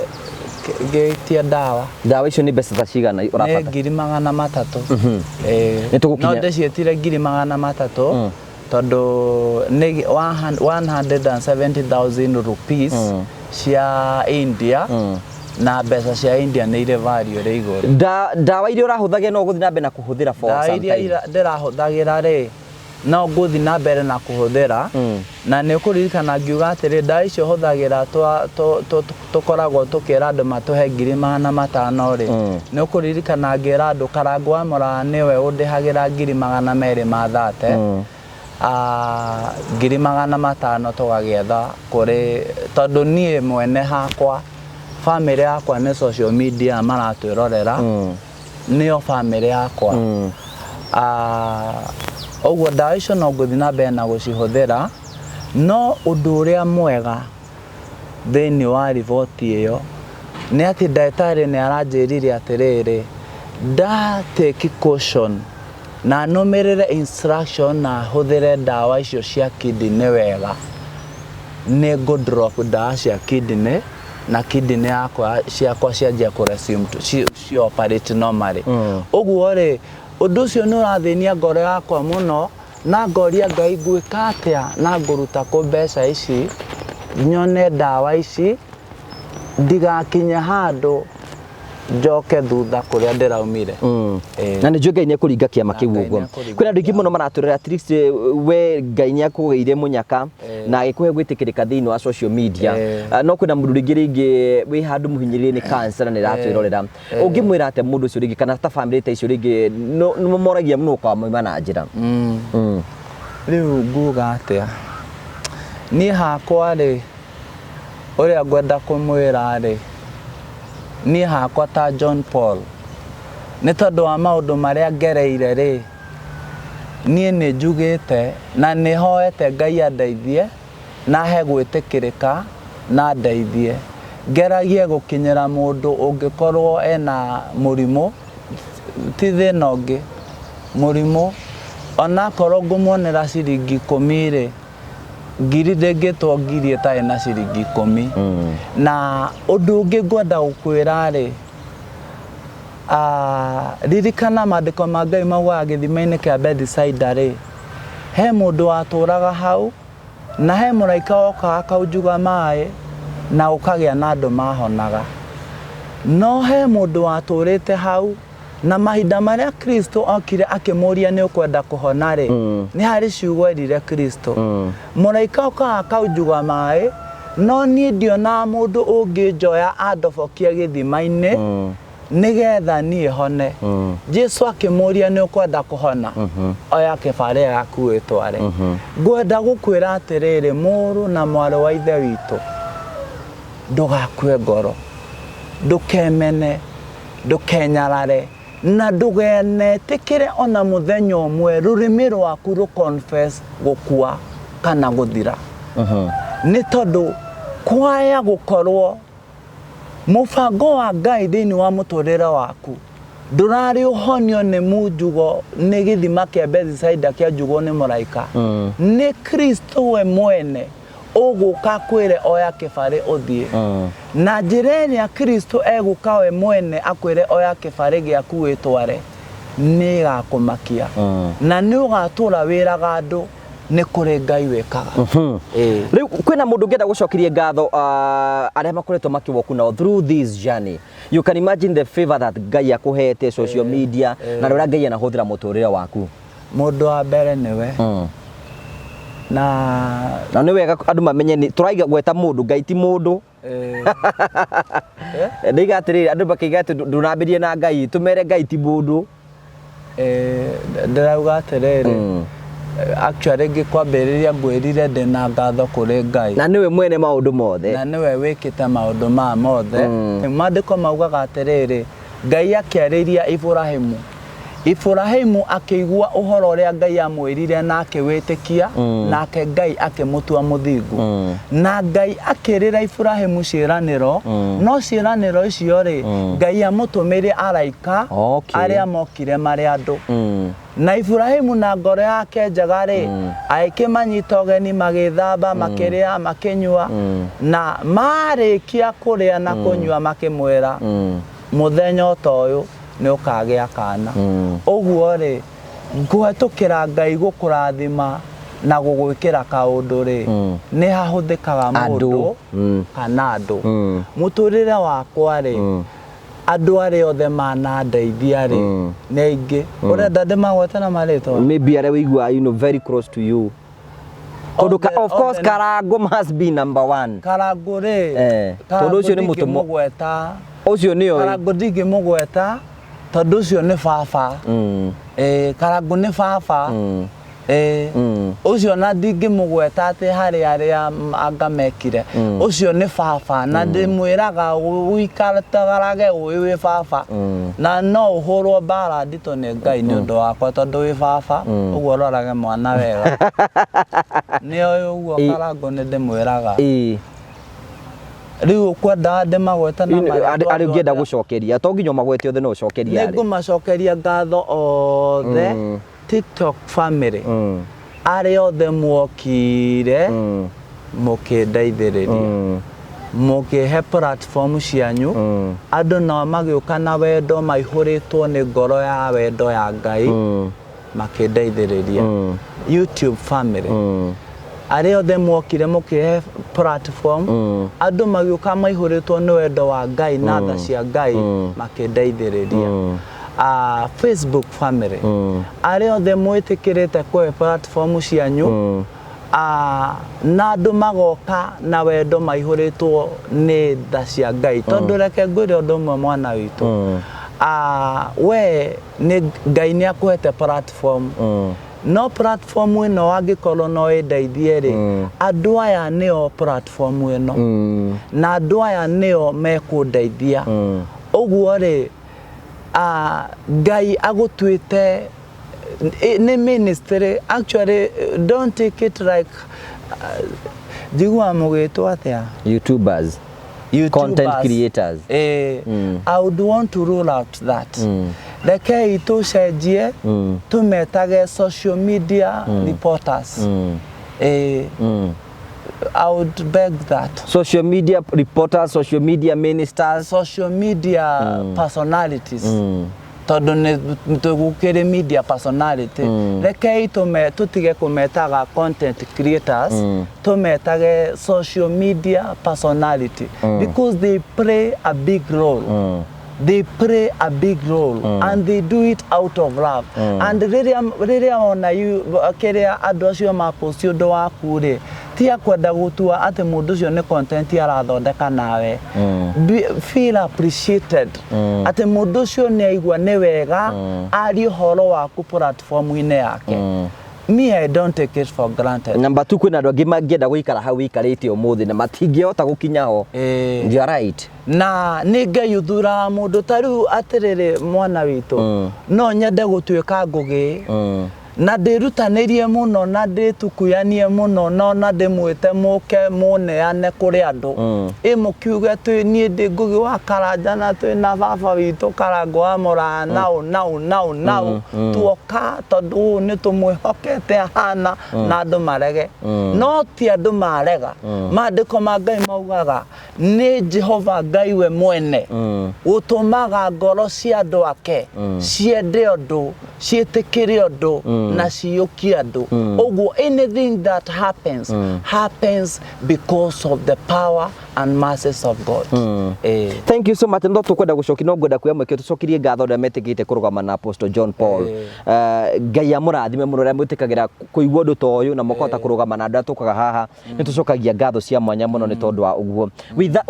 [SPEAKER 2] ngĩtie ndawa
[SPEAKER 1] icio nĩ mbeca ta cigana ũrabata?
[SPEAKER 2] Nĩ 300,000 no ndĩciĩtire 300,000 tondũ nĩ 170,000 rupees cia India na mbeca cia India nĩ irĩ value ĩrĩ igũrũ.
[SPEAKER 1] Ndawa iria ũrahũthagĩra no gũthiĩ na mbere na kũhũthĩra for some time?
[SPEAKER 2] Ndawa iria ndĩrahũthagĩra rĩ no gũthiĩ na mbere na kũhũthĩra na nĩ ũkũririkana ngiuga atĩrĩ ndawa icio hũthagĩra tũkoragwo tũkĩra andũ matũhe 500 rĩ nĩ ũkũririkana ngĩra andũ Karangũ wa Mũraa nĩwe ũndĩhagĩra 230 500 tũgagĩetha kũrĩ tondũ niĩ mwene hakwa family yakwa nĩ social media maratwĩrorera nĩyo family yakwa ũguo ndawa icio no ngũthiĩ na mbere na gũcihũthĩra no ũndũ ũrĩa mwega thĩinĩ wa riboti ĩyo nĩ atĩ ndagĩtarĩ nĩ aranjĩrire atĩrĩrĩ take caution na nũmĩrĩre instruction na hũthĩre ndawa icio cia kidney wega nĩ drop ndawa cia kidney na kidney ciakwa cianjia kũresume ci operate normally ũguo rĩ ũndũ ũcio nĩ ũrathĩnia ngoro yakwa mũno na ngoria Ngai ngwĩka atĩa na ngũruta kũ mbeca ici nyone ndawa ici ndigakinye handũ njoke thutha kũrĩa ndĩraumire
[SPEAKER 1] na nĩ njũĩ Ngai nĩ ekũringa kĩama kĩu ũguo kwĩna andũ aingĩ mũno maratũrera at least we Ngai nĩ akũgeire mũnyaka na agĩkũhe gwĩtĩkĩrĩka thĩinĩ wa social media no kwĩna mũndũ rĩngĩ wĩ handũ mũhinyĩrĩrie nĩ cancer na nĩ ratwĩrorera ũngĩmwĩra atĩa mũndũ ũcio rĩngĩ kana ta family ta icio rĩngĩ nĩ moragia mũno ũkamoima na njĩra
[SPEAKER 2] rĩu nguga atĩa niĩ hakwa rĩ ũrĩa ngwenda kũmwĩra rĩ niĩ hakwa ta John Paul nĩ tondũ wa maũndũ marĩa ngereire rĩ niĩ nĩ njugĩte na nĩ hoete Ngai andeithie na he gwĩtĩkĩrĩka na ndeithie ngeragie gũkinyĩra mũndũ ũngĩkorwo ena mũrimũ ti thĩna ũngĩ mũrimũ onakorwo ngũmuonera ciringi 10 rĩ ngiri ndĩngĩtwo ngiri ĩtarĩ na ciringi 10 na ũndũ ũngĩ ngwenda gũkwĩra rĩ ririkana maandĩko ma Ngai maugaga gĩthima-inĩ kĩa Bethsaida rĩ he mũndũ watũraga hau na he mũraika wokaga akaunjuga maĩ na ũkagĩa na andũ mahonaga no he mũndũ watũrĩte hau na mahinda marĩa Kristo okire akĩmũria nĩ ũkwenda kũhona rĩ nĩ harĩ ciugo erire Kristo mũraika okaga akaunjuga maĩ no niĩ ndionaga mũndũ ũngĩnjoya andobokie gĩthima-inĩ nĩgetha niĩ hone Jesu akĩmũria nĩ ũkwenda kũhona oya kĩbarĩ gaku wĩtware ngwenda gũkwĩra atĩrĩrĩ mũrũ na mwarĩ wa ithe witũ ndũgakue ngoro ndũkemene ndũkenyarare na ndũgenetĩkĩre ona mũthenya ũmwe rũrĩmĩ rwaku rũ-confess gũkua kana gũthira nĩ tondũ kwaya gũkorwo mũbango wa Ngai thĩinĩ wa mũtũrĩre waku ndũrarĩ ũhonio nĩ mũnjugo nĩ gĩthima kĩa Bethsaida kĩanjugwo nĩ mũraika nĩ Kristo we mwene ũgũka kwĩre oya kĩbarĩ ũthiĩ na njĩra ĩrĩa Kristo egũka we mwene akwĩre oya kĩbarĩ gĩaku wĩtware nĩ gakũmakia na nĩ ũgatũra wĩraga andũ nĩ kũrĩ Ngai wĩkaga
[SPEAKER 1] rĩu kwĩna mũndũ ũngĩenda gũcokeria ngatho arĩa makoretwo makĩwalk nao through this journey you can imagine the favor that Ngai akũhete social media na ũrĩa Ngai anahũthĩra mũtũrĩre waku
[SPEAKER 2] mũndũ wa mbere nĩwe na
[SPEAKER 1] nĩ wega andũ mamenye tũraiga gweta mũndũ Ngai ti mũndũ ndiga atĩrĩrĩ andũ makĩiga atĩ ndũnambĩrie na Ngai tũmere Ngai ti mũndũ
[SPEAKER 2] ndĩrauga atĩrĩrĩ actually gikwambiriria ngwirire ndina ngatho kuri Ngai
[SPEAKER 1] na niwe mwene maundu mothe
[SPEAKER 2] na niwe wikite maundu ma mothe mandiko maugaga atiriri Ngai akiariria Ibrahimu akĩigua ũhoro ũrĩa Ngai amwĩrire na akĩwĩtĩkia nake Ngai akĩmũtua mũthingu na Ngai akĩrĩra Ibrahimu ciĩranĩro no ciĩranĩro icio rĩ Ngai amũtũmĩre araika arĩa mokire marĩ andũ na Ibrahimu na ngoro yake njega rĩ akĩmanyita ũgeni magĩthamba makĩrĩa makĩnyua na marĩkia kũrĩa na kũnyua makĩmwĩra mũthenya ta ũyũ nĩ ũkagĩa kana ũguo rĩ ngũhetũkĩra Ngai gũkũrathima na gũgwĩkĩra kaũndũ rĩ nĩ hahũthĩkaga mũndũ kana andũ mũtũrĩre wakwa rĩ andũ arĩa othe manandeithia rĩ nĩ aingĩ ũrenda ndĩmagwete na marĩtwa
[SPEAKER 1] maybe arĩa wĩigua very close to you of course Karangu must be number 1
[SPEAKER 2] Karangu rĩ
[SPEAKER 1] tondũ ũcio nĩ mũtũmwo ũcio nĩ
[SPEAKER 2] Karangu ndingĩmũgweta tondũ ũcio nĩ baba Karangu nĩ baba ucio na ndingĩmũgweta atĩ harĩ arĩa angamekire ucio nĩ baba na ndĩmwĩraga ũikaragarage wĩ baba na no ũhũrwo mbara nditũ nĩ Ngai nĩ ũndũ wakwa tondũ wĩ baba ũguo ũrorage mwana wega nĩ ũguo Karangu nĩ ndĩmwĩraga riu kwenda ndĩmagweta na
[SPEAKER 1] arĩ ũngĩenda gũcokeria to nginya magwete othe no ũcokeria
[SPEAKER 2] nĩ ngũmacokeria ngatho othe TikTok family arĩa othe mwokire mũkĩndeithĩrĩria mũkĩhe platform cianyu andũ nao magĩũka na wendo maihũrĩtwo nĩ ngoro ya wendo ya Ngai makĩndeithĩrĩria YouTube family arĩa othe mwokire mũkĩhe platform andũ magĩũka maihũrĩtwo nĩ wendo wa Ngai na tha cia Ngai makĩndeithĩrĩria Facebook family arĩa othe mwĩtĩkĩrĩte kũhe platform cianyu na andũ magoka na wendo maihũrĩtwo nĩ tha cia Ngai tondũ reke ngwĩre ũndũ ũmwe mwana witũ we nĩ Ngai nĩ akũhete platform no platform ĩno angĩkorwo no ĩndeithie rĩ andũ aya nĩo platform ĩno na andũ aya nĩo mekũndeithia ũguo rĩ Ngai agũtuĩte nĩ ministry actually don't take it like jigua mũgĩtwo atĩa
[SPEAKER 1] YouTubers content creators
[SPEAKER 2] I would want to rule out that reke itucenjie tumetage social media reporters I would beg that
[SPEAKER 1] social media reporters social media ministers
[SPEAKER 2] social media personalities tondũ nĩ tũgũkĩrĩ media personality reke tutige kũmetaga content creators tumetage social media personality because they play a big role they play a big role and they do it out of love and rĩrĩa ona kĩrĩa andũ acio mapost ũndũ waku rĩ tia kwenda gũtua atĩ mũndũ ũcio nĩ content arathondeka nawe feel appreciated atĩ mũndũ ũcio nĩ aigua nĩ wega ari ũhoro waku platform-inĩ yake me I don't take it for granted
[SPEAKER 1] number 2 kwĩna andũ angĩ mangĩenda gũikara hau ikarĩte ũmũthĩ na matingĩhota gũkinya ho you are right
[SPEAKER 2] na nĩ Ngai ũthuraga mũndũ ta rĩu atĩrĩrĩ mwana witũ no nyende gũtuĩka ngũgĩ na ndĩrutanĩrie mũno na ndĩtukuyanie mũno na ndĩmwĩte mũke mũneane kũrĩ andũ mũkiuge niĩ ndĩ ngũgĩ wa Karanja na twĩna baba witũ Karangu wa Mũraya nau tuoka tondũ ũũ nĩ tũmwĩhokete ahana na andũ marege no ti andũ marega maandĩko ma Ngai maugaga nĩ Jehova Ngai we mwene gũtũmaga ngoro cia andũ ake ciende ũndũ ciĩtĩkĩre ũndũ na ciyũkie andũ ũguo anything that happens because of the power and mercies of God
[SPEAKER 1] thank you so much ndo tukwenda gucoki no ngwenda kuya mweke tucokirie ngatho nda metikite kurugama na Apostle John Paul Ngai amũrathime mũno rĩa mwĩtĩkagĩra kũigua ũndũ ta ũyũ na mũkahota kurugama na andũ tukaga haha nĩ tucokagia ngatho cia mwanya mũno nĩ tondũ wa ũguo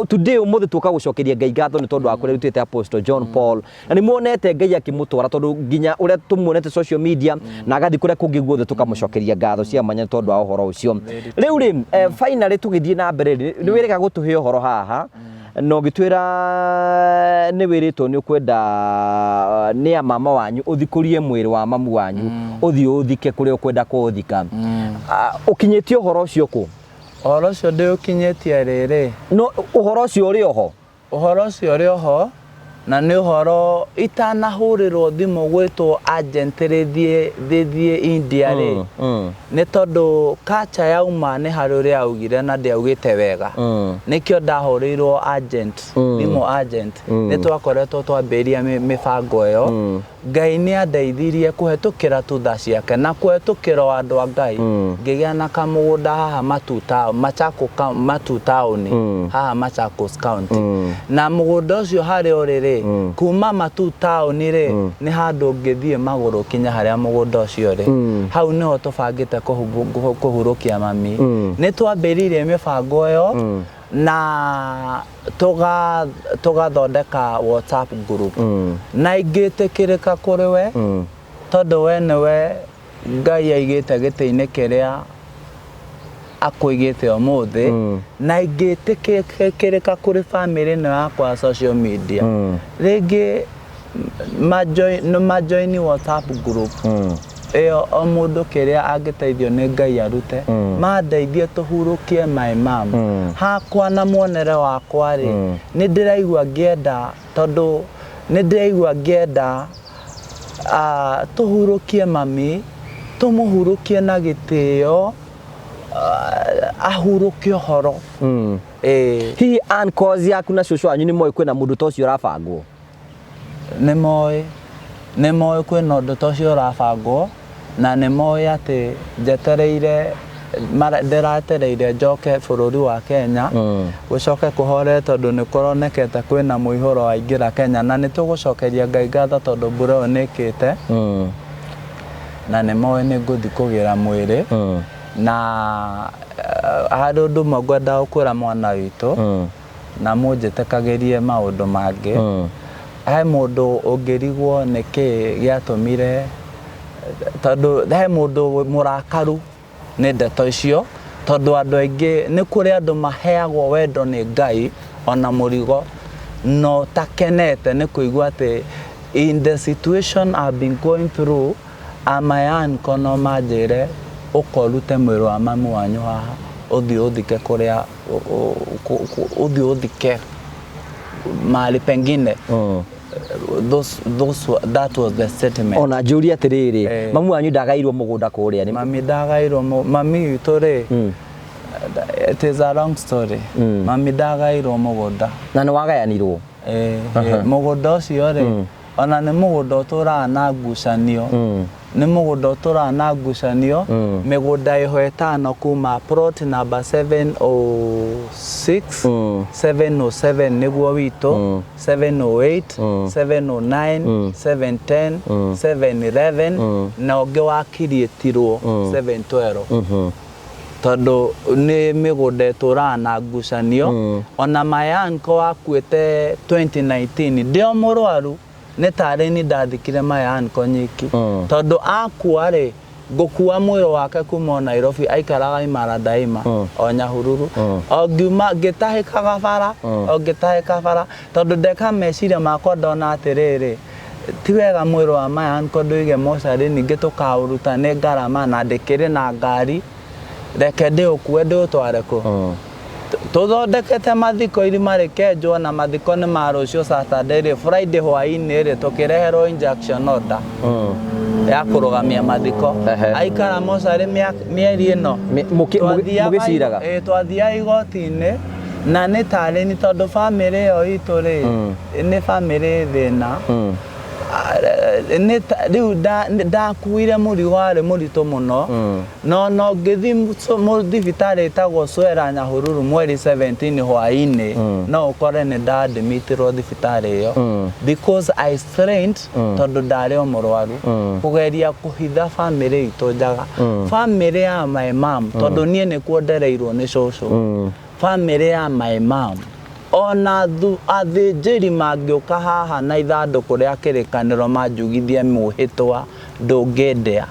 [SPEAKER 1] today ũmũthĩ tuka gucokeria Ngai ngatho nĩ tondũ wa kũrĩa rutĩte Apostle John Paul na nĩ muonete Ngai akĩmũtwara tondũ nginya ũrĩa tumuonete social media na agathi kuria kungi guothe tukamucokeria ngatho cia mwanya tondu wa uhoro ucio riu ri finally tugithie na mbere ni wirika gutuhe uhoro haha no gitwira ni wiritwo ni ukwenda ni a mama wanyu uthikurie mwiri wa mamu wanyu uthi uthike kuria ukwenda kuthika ukinyetie uhoro ucio ku
[SPEAKER 2] uhoro ucio ndi ukinyetie riri
[SPEAKER 1] no uhoro ucio uri oho
[SPEAKER 2] na ni uhoro itanahurirwo thimu gwitwo agent rithie India ri ni tondu culture yauma ni hari uria augire na ndiaugite wega nikio ndahurirwo agent thimu agent ni twakoretwo twambiria mibango yo Ngai ni andeithirie kuhetukira tutha ciake na kuhetukira andu a Ngai ngigia na kamugunda haha Matu Town haha Machakos County na mugunda ucio hari oriri kuma Matu Town ri ni handu ngithie maguru kinya haria mugunda ucio ri hau niho tubangite kuhurukia mami ni twambiririe mibango yo na tugathondeka WhatsApp group na ingitikirika kuri we tondu we niwe Ngai aigite giti-ini kiria akuigite umuthi na ingitikirika kuri family no yakwa social media ringi majoin WhatsApp group iyo o mundu kiria angiteithio ni Ngai arute mandeithie tuhurukie my mom hakwa na mwonere wakwa ri ni ndiraigua ngienda tondu ni ndiraigua ngienda tuhurukie mami tumuhurukie na gitio ahurukie horo
[SPEAKER 1] hihi an cause yaku na shosho anyu ni moi kwina mundu tocio rafangwo
[SPEAKER 2] ni moi kwina undu tocio rafangwo na ni moi ati jetereire ndiratereire njoke bururi wa Kenya gucoke kuhore tondu ni kuronekete kwina muihuro wa ingira Kenya na ni tugucokeria Ngai ngatho tondu mbura onikite na ni moi ni nguthi kugira mwiri na handu ndu mogwenda ukura mwana witu na munjitekagirie maundu mangi hai mundu ungirigwo niki giatumire tondu hai mundu murakaru ni ndeto icio tondu andu aingi ni kuri andu maheagwo wendo ni Ngai ona murigo no takenete ni kuigua ati in the situation I've been going through amayan kono majire ukorute mwiri wa mamu wanyu haha uthi uthike kuria uthi uthike mali pengine that was the statement
[SPEAKER 1] ona juria atiriri mamu wanyu ndagairwo mugunda kuria ni
[SPEAKER 2] mami ndagairwo mami witu ri it is a long story mami ndagairwo mugunda
[SPEAKER 1] na ni wagayanirwo
[SPEAKER 2] mugunda ucio ri ona ni mugunda utura na ngucanio ni mugunda utura na ngucanio migunda iho etano kuma plot number 706 707 niguo wito 708 709 710 711 na ungi wakirietirwo 712 tondu ni migunda itura na ngucanio ona mayanko wakuite 2019 ndio murwaru ni tare ni ndathikire mayanko nyiki tondu akua ri gukua mwiro wake kuma Nairobi aikaraga Imara Daima o Nyahururu o ngiuma ngitahikaga bara tondu ndeka meciria makwa ndona atiriri ti wega mwiro wa mayanko nduige mocari ningi tukauruta ni ngarama na ndikiri na ngari reke ndi ukue ndi utware ku tuthondekete mathiko irima rikenjwo na mathiko ni marucio Saturday ri Friday hwaini ri tukireherwo injection order ya kurugamia mathiko aikara mocari mieri ino
[SPEAKER 1] mugiciraga
[SPEAKER 2] twathia igoti-ini na ni tari ni tondu family yo itu ri ni family thina riu ndakuire murigo wari muritu muno no ngithi thibitari itagwo Swera Nyahururu mweri 17 hwaini no ukore ni ndadimitirwo thibitari iyo because I strained tondu ndari o murwaru kugeria kuhitha family itu njaga family ya my mom tondu nie ni kuondereirwo ni cucu family ya my mom ona athinjiri mangiuka haha na ithanduku ria kirikaniro manjugithie muhitwa ndungindea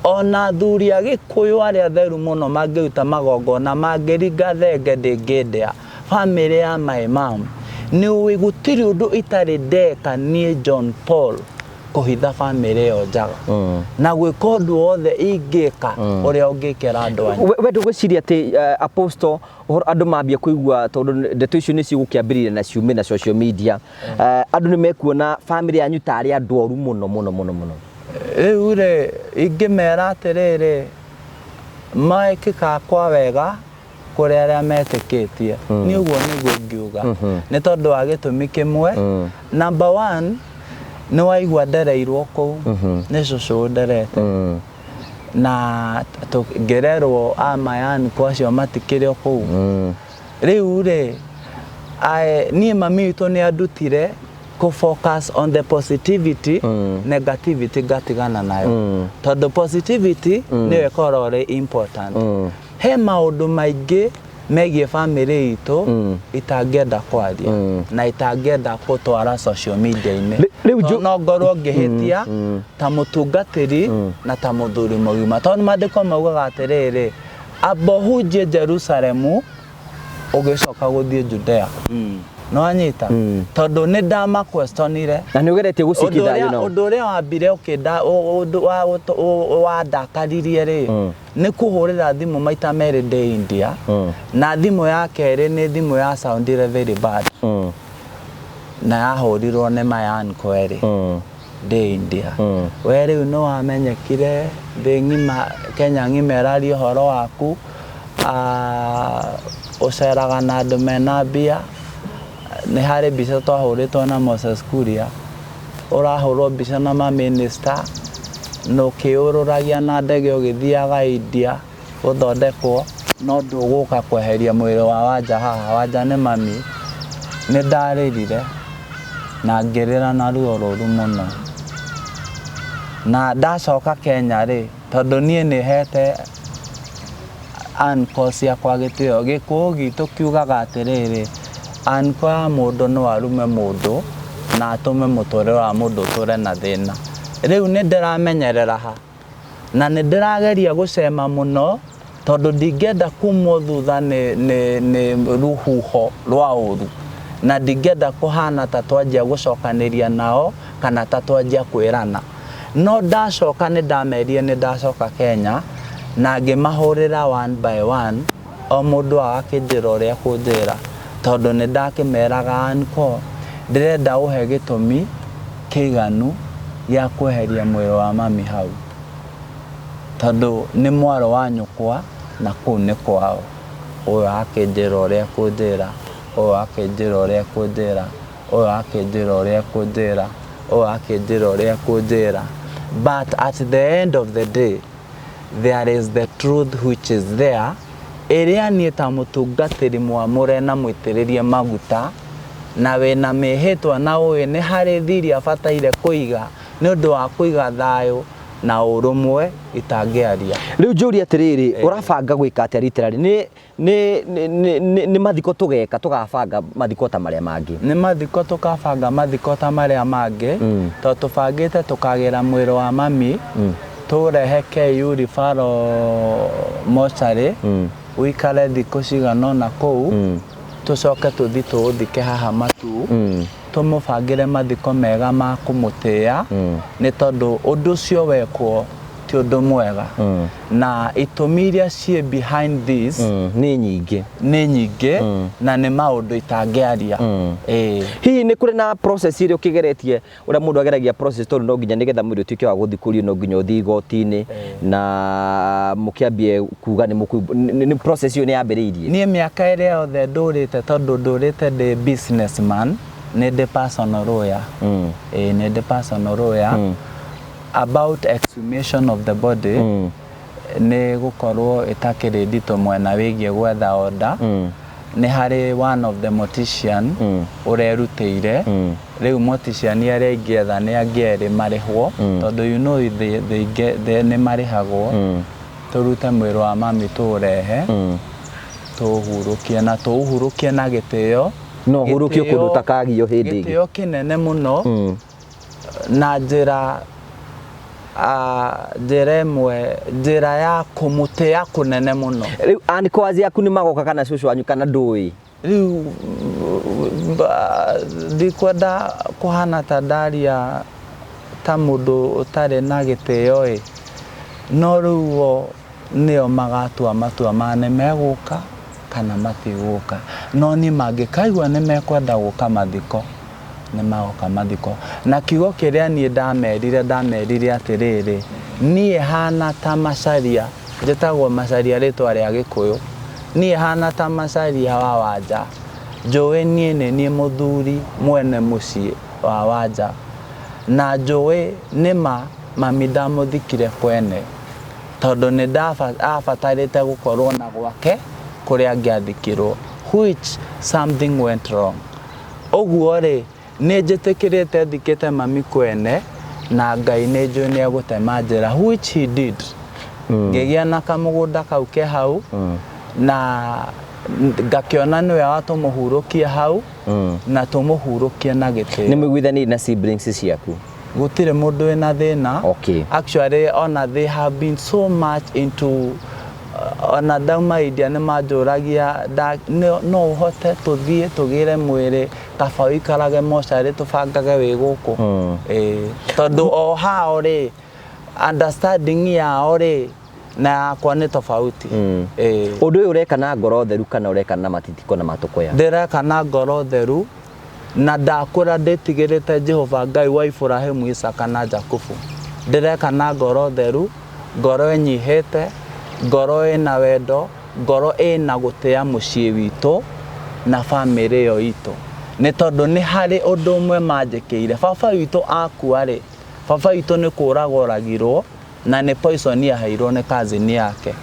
[SPEAKER 2] ona athuri a Gĩkũyũ arĩa atheru mũno mangĩruta magongona mangĩringa thenge ndĩngĩndĩa family ya my mom nĩ ũĩ gũtirĩ ũndũ itarĩ ndeka niĩ John Paul kũhitha family ĩyo njaga na gwĩka ũndũ wothe ingĩka ũrĩa ũngĩkĩra andũ anyu.
[SPEAKER 1] We ndũgwĩciria atĩ Apostle andũ mambia kũigua tondũ ndeto icio nĩ cigũkĩambĩrĩria na ciume na social media andũ nĩ mekuona family yanyu ta arĩ andũ oru mũno
[SPEAKER 2] rĩu rĩ ingĩmera atĩrĩrĩ mekĩka kwa wega kũrĩ arĩa metĩkĩtie nĩ ũguo nĩguo ingiuga nĩ tondũ wa gĩtũmi kĩmwe number 1 nĩ waigua ndereirwo kũu nĩ cũcũ nderete na ngĩrerwo amayani kwa acio matikĩrĩ o kũu rĩu rĩ niĩ mami witũ nĩ andutire ko focus on the positivity negativity ngatigana nayo tondũ positivity nĩyo ĩkoragwo ĩrĩ important he maũndũ maingĩ megiĩ family itũ itangĩenda kwaria na itangĩenda gũtwara social media-inĩ no ngorwo ngĩhĩtia ta mũtungatĩri na ta mũthuri mũgima tondũ maandĩko maugaga atĩrĩrĩ amba ũhunjie Jerusalemu ũgĩcoka gũthiĩ Judea no anyita tondũ nĩ ndama questionire
[SPEAKER 1] na nĩ ũgeretie gũcikitha
[SPEAKER 2] ũndũ ũrĩa wambire wandakaririe rĩ nĩ kũhũrĩra thimũ maita merĩ ndĩ India na thimũ ya kerĩ nĩ thimũ ya soundire very bad na yahũrirwo nĩ Mayan Kweri ndĩ India we rĩu no wamenyekire thĩ ng'ima Kenya ng'ima ĩraria ũhoro waku ũceraga na andũ mena mbia nĩ harĩ mbica twahũrĩtwo na Moses Kuria ũrahũrwo mbica na ma-minister no kĩũrũragia na ndege ũgĩthiaga India gũthondekwo no ndũgũka kweheria mwĩrĩ wa Wanja haha Wanja nĩ mami nĩ ndarĩrire na ngĩrĩra na ruo rũru mũno na ndacoka Kenya rĩ tondũ niĩ nĩ hete anko ciakwa gĩtĩo Gĩkũyũ gitũ kiugaga atĩrĩrĩ anko ya mũndũ no arume mũndũ na atũme mũtũrĩre wa mũndũ ũtũre na thĩna rĩu nĩ ndĩramenyerera ha na nĩ ndĩrageria gũcema mũno tondũ ndingĩenda kumwo thutha nĩ rũhuho rwa ũru na ndingĩenda kũhana ta twanjia gũcokanĩria nao kana ta twanjia kwĩrana no ndacoka nĩ ndamerire nĩ ndacoka Kenya na ngĩmahũrĩra one by one o mũndũ agakĩnjĩra ũrĩa kũnjĩra tondũ nĩ ndakĩmeraga anko ndĩrenda ũhe gĩtũmi kĩiganu gĩa kweheria mwĩrĩ wa mami hau tondũ nĩ mwaro wa nyũkwa na kũu nĩ kwao ũyũ akĩnjĩra ũrĩa kũnjĩra ũyũ akĩnjĩra ũrĩa kũnjĩra ũyũ akĩnjĩra ũrĩa kũnjĩra ũyũ akĩnjĩra ũrĩa kũnjĩra but at the end of the day there is the truth which is there ĩrĩa niĩ ta mũtungatĩri mwamũre na mwĩtĩrĩrie maguta na wĩna mĩhĩtwa na ũĩ nĩ harĩ thiri abataire kũiga nĩ ũndũ wa kũiga thayũ na ũrũmwe itangĩaria
[SPEAKER 1] rĩu njũria atĩrĩrĩ ũrabanga gwĩka atĩa literally nĩ mathiko tũgeka tũgabanga mathiko ta marĩa mangĩ
[SPEAKER 2] nĩ mathiko tũkabanga mathiko ta marĩa mangĩ tondũ tũbangĩte tũkagĩra mwĩrĩ wa mami tũrehe KU referral mortuary uikare thikũ cigana ũna kũu tũcoke tũthi tũũthike haha matu tũmũbangĩre mathiko mega ma kũmũtĩĩa nĩ tondũ ũndũ ũcio wekwo ti ũndũ mwega na itũmi iria ciĩ behind this
[SPEAKER 1] nĩ nyingĩ
[SPEAKER 2] na nĩ maũndũ itangĩaria
[SPEAKER 1] hihi nĩ kũrĩ na process iria ũkĩgeretie ũrĩa mũndũ ageragia process tondũ no nginya nĩgetha mwĩrĩ ũtuĩke wa gũthikũrio no nginya ũthiĩ igoti-inĩ na mũkĩambie kuga nĩ process iyo nĩ yambĩrĩirie
[SPEAKER 2] niĩ mĩaka ĩrĩa yothe ndũrĩte tondũ ndũrĩte ndĩ businessman nĩ ndĩ personal lawyer nĩ ndĩ personal lawyer about exhumation of the body nĩ gũkorwo ĩtakĩrĩ nditũ mwena wĩgiĩ gwetha order nĩ harĩ one of the mortician ũrerutĩire rĩu mortician arĩa ingĩetha nĩ angĩerĩ marĩhwo tondũ you know nĩ marĩhagwo tũrute mwĩrĩ wa mami tũũrehe tũũhurũkie na tũũhurũkie na gĩtĩo
[SPEAKER 1] no hurũkio kũndũ takagio hĩndĩ ĩngĩ
[SPEAKER 2] gĩtĩo kĩnene mũno na njĩra njĩra ya kũmũtĩa kũnene mũno.
[SPEAKER 1] Rĩu anĩko azi yaku nĩ magoka kana cũcũ wanyu kana ndũĩ?
[SPEAKER 2] Rĩu ndikwenda kũhana ta ndaria ta mũndũ ũtarĩ na gĩtĩo no rĩu nĩo magatua matua ma nĩ megũka kana matigũka, no nĩ mangĩkaigua nĩ mekwenda gũka mathiko nĩ magoka mathiko. Na kiugo kĩrĩa niĩ ndamerire atĩrĩrĩ, niĩ hana ta Macharia, njĩtagwo Macharia rĩtwa rĩa Gĩkũyũ, niĩ hana ta Macharia wa Wanja, njũĩ niĩ nĩ niĩ mũthuri mwene mũciĩ wa Wanja, na njũĩ nĩma mami ndamũthikire kwene tondũ nĩ ndabatarĩte gũkorwo na gwake kũrĩa angĩathikirwo, which something went wrong. Ũguo rĩ nĩ njĩtĩkĩrĩte thikĩte mami kwene na Ngai nĩ njũĩ nĩ egũtema njĩra, which he did. Ngĩgĩa na kamũgũnda kau ke hau na ngakĩona nĩwe watũmũhurũkia hau na tũmũhurũkie na gĩtĩo.
[SPEAKER 1] Nĩ mũiguithanĩrie na siblings ciaku?
[SPEAKER 2] Gũtirĩ mũndũ wĩna thĩna.
[SPEAKER 1] Okay.
[SPEAKER 2] Actually ona they have been so much into ona dauma India nĩ manjũragia no ũhote tũthiĩ tũgĩre mwĩrĩ kaba ũikarage mocarĩ tũbangage wĩ gũkũ. Tondũ o hao rĩ understanding yao rĩ na yakwa nĩ tofauti.
[SPEAKER 1] Ũndũ ũyũ ũreka na ngoro theru kana ũreka na matitiko na matũkoya? Ndĩreka
[SPEAKER 2] na ngoro theru na ndakũra ndĩtigĩrĩte Jehova Ngai wa Ibrahimu, Isaka na Jakubu. Ndĩreka na ngoro theru, ngoro ĩnyihĩte, ngoro ĩna wendo, ngoro ĩna gũtĩa mũciĩ witũ na family ĩyo itũ. Nĩ tondũ nĩ harĩ ũndũ ũmwe manjĩkĩire. Baba witũ akua rĩ, baba witũ nĩ kũũragwo oragirwo na nĩ poison yaheirwo nĩ cousin yake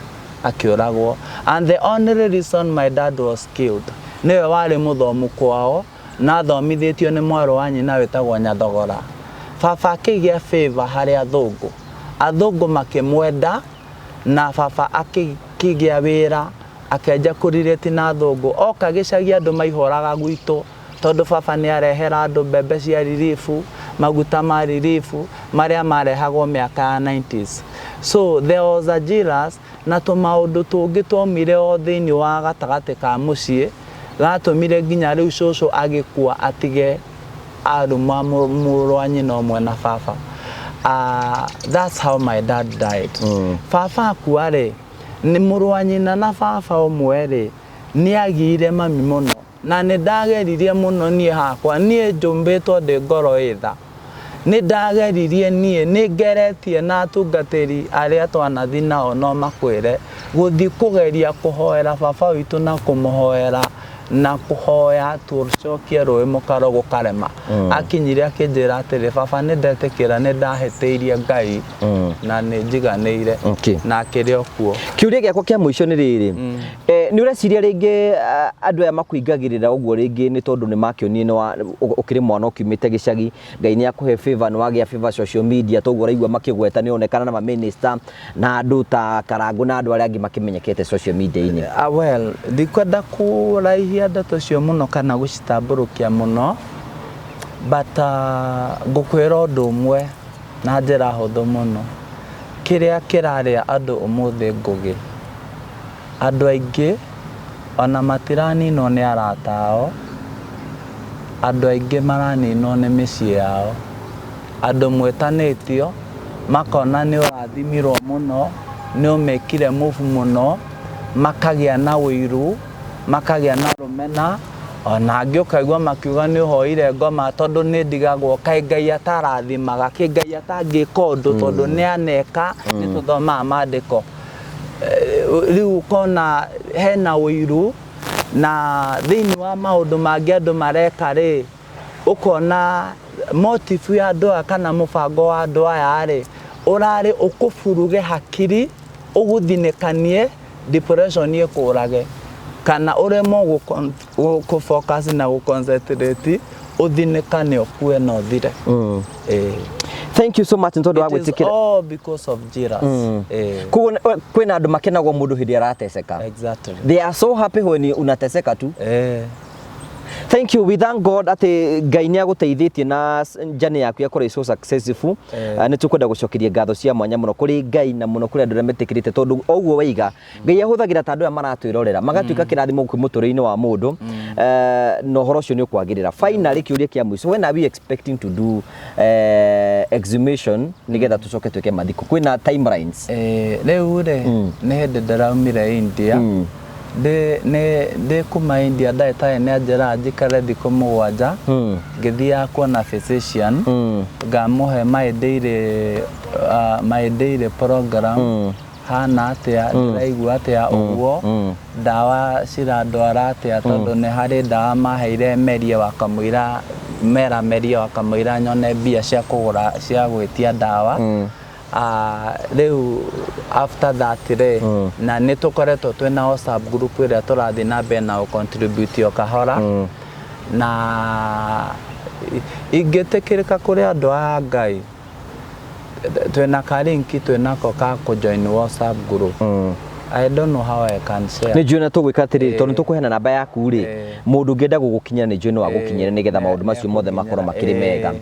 [SPEAKER 2] akĩũragwo. And the only reason my dad was killed, nĩwe warĩ mũthomu kwao na thomithĩtio nĩ mwarĩ wa nyina wĩtagwo Nyathogora. Baba akĩgĩa favor harĩ athũngũ, athũngũ makĩmwenda na baba akĩgĩa wĩra akĩanjia kũrirĩti na athũngũ. Oka gĩcagi andũ maihoraga gwitũ tondũ baba nĩ arehera andũ mbembe cia ririfu, maguta ma ririfu marĩa marehagwo mĩaka ya 90s. So there was a jealous na tũmaũndũ tũngĩ twaumire o thĩinĩ wa gatagatĩ ka mũciĩ gatũmire nginya rĩu cũcũ agĩkua atige aruma mũrũ wa nyina ũmwe na baba. That's how my dad died. Baba akua rĩ nĩ mũrũ wa nyina na baba ũmwe rĩ nĩ agire mami mũno na nĩ ndageririe mũno niĩ hakwa, niĩ njumbĩtwo ndĩ ngoro ĩtha, nĩ ndageririe niĩ nĩ ngeretie na atungatĩri arĩa twanathi nao no makwĩre gũthiĩ kũgeria kũhoera baba witũ na kũmũhoera na kũhoya tũcokie rũĩ mũkaro gũkarema. Akinyire akĩnjĩra atĩrĩ baba nĩ ndetĩkĩra nĩ ndahĩtĩirie Ngai na nĩ njiganĩire na akĩrĩ o kuo.
[SPEAKER 1] Kĩũria gĩakwa kĩa mũico nĩ rĩrĩ, nĩ ũreciria rĩngĩ andũ aya makuingagĩrĩra ũguo rĩngĩ nĩ tondũ nĩ makĩonire ũkĩrĩ mwana ũkiumĩte gĩcagi, Ngai nĩ akũhe favor, nĩ wagĩa favor social media, toguo ũraigua makĩgweta nĩ onekana na minister na andũ ta Karangũ na andũ arĩa angĩ makĩmenyekete social media-inĩ?
[SPEAKER 2] Well, ndikwenda kũraihia ndeto cio mũno kana gũcitambũrũkia mũno, but ngũkwĩra ũndũ ũmwe na njĩra hũthũ mũno, kĩrĩa kĩrarĩa andũ ũmũthĩ ngũgĩ, andũ aingĩ ona matiraninwo nĩ arata ao, andũ aingĩ maraninwo nĩ mĩciĩ yao. Andũ mwĩtanĩtio makona nĩ ũrathimirwo mũno, nĩ ũmekire move mũno, makagĩa na ũiru, makagĩa na rũmena, ona angĩ ũkaigua makiuga nĩ ũhoire ngoma tondũ nĩ ndigagwo, kaĩ Ngai atarathimaga, kĩ Ngai atangĩka ũndũ tondũ nĩ aneka, nĩ tũthomaga maandĩko. Rĩu ũkona hena ũiru na thĩinĩ wa maũndũ mangĩ andũ mareka rĩ, ũkona motive ya andũ aya kana mũbango wa andũ aya rĩ ũrarĩ ũkũburuge hakiri, ũgũthinĩkanie, depression ĩkũrage, kana ũremwo gũfocus na gũconcentrate, ũthinĩkane ũkue na ũthire.
[SPEAKER 1] Thank you so much nĩ tondũ wa gwĩtĩkĩra.
[SPEAKER 2] It is all because of jealous.
[SPEAKER 1] Kwĩna andũ makenagwo mũndũ hĩndĩ arateseka.
[SPEAKER 2] Exactly.
[SPEAKER 1] They are so happy when unateseka tu. Thank you. We thank God ati Ngai ni aguteithitie na journey yaku yakore so successful. Ni tukwenda gucokeria ngatho cia mwanya muno kuri Ngai na muno kuri andu aria metikirite tondu oguo weiga Ngai ahuthagira ta andu aya maratwirorera magatwika kirathimo ku muturi-ini wa mundu no horo cio ni ukwagirira. Finally kiuria kia mwiso, when are we expecting to do exhumation nigetha tucoke twike mathiko? Kwina timelines?
[SPEAKER 2] Riu ni hindi ndaraumire India de kuma India ndaitae ni anjira njikare thikũ 7 ngithia kuona physician ngamuhe my daily program hana atia ndiraigua atia uguo ndawa cirandwara atia tondu ni hari ndawa maheire meria wakamwira nyone mbia cia kugura cia gwitia ndawa. Riu after that na nitukoretwo twina WhatsApp group ira turathi na mbere na contribute okahora na ingitikirika kuri andu a Ngai twina ka link twinako ka ku join WhatsApp group. I don't know how I can share.
[SPEAKER 1] Ni juna tugwika atiri tondu tukuhena namba yaku ri mundu ngenda gugukinya ni juna wa gukinyira nigetha maundu macio mothe makorwo makiri mega.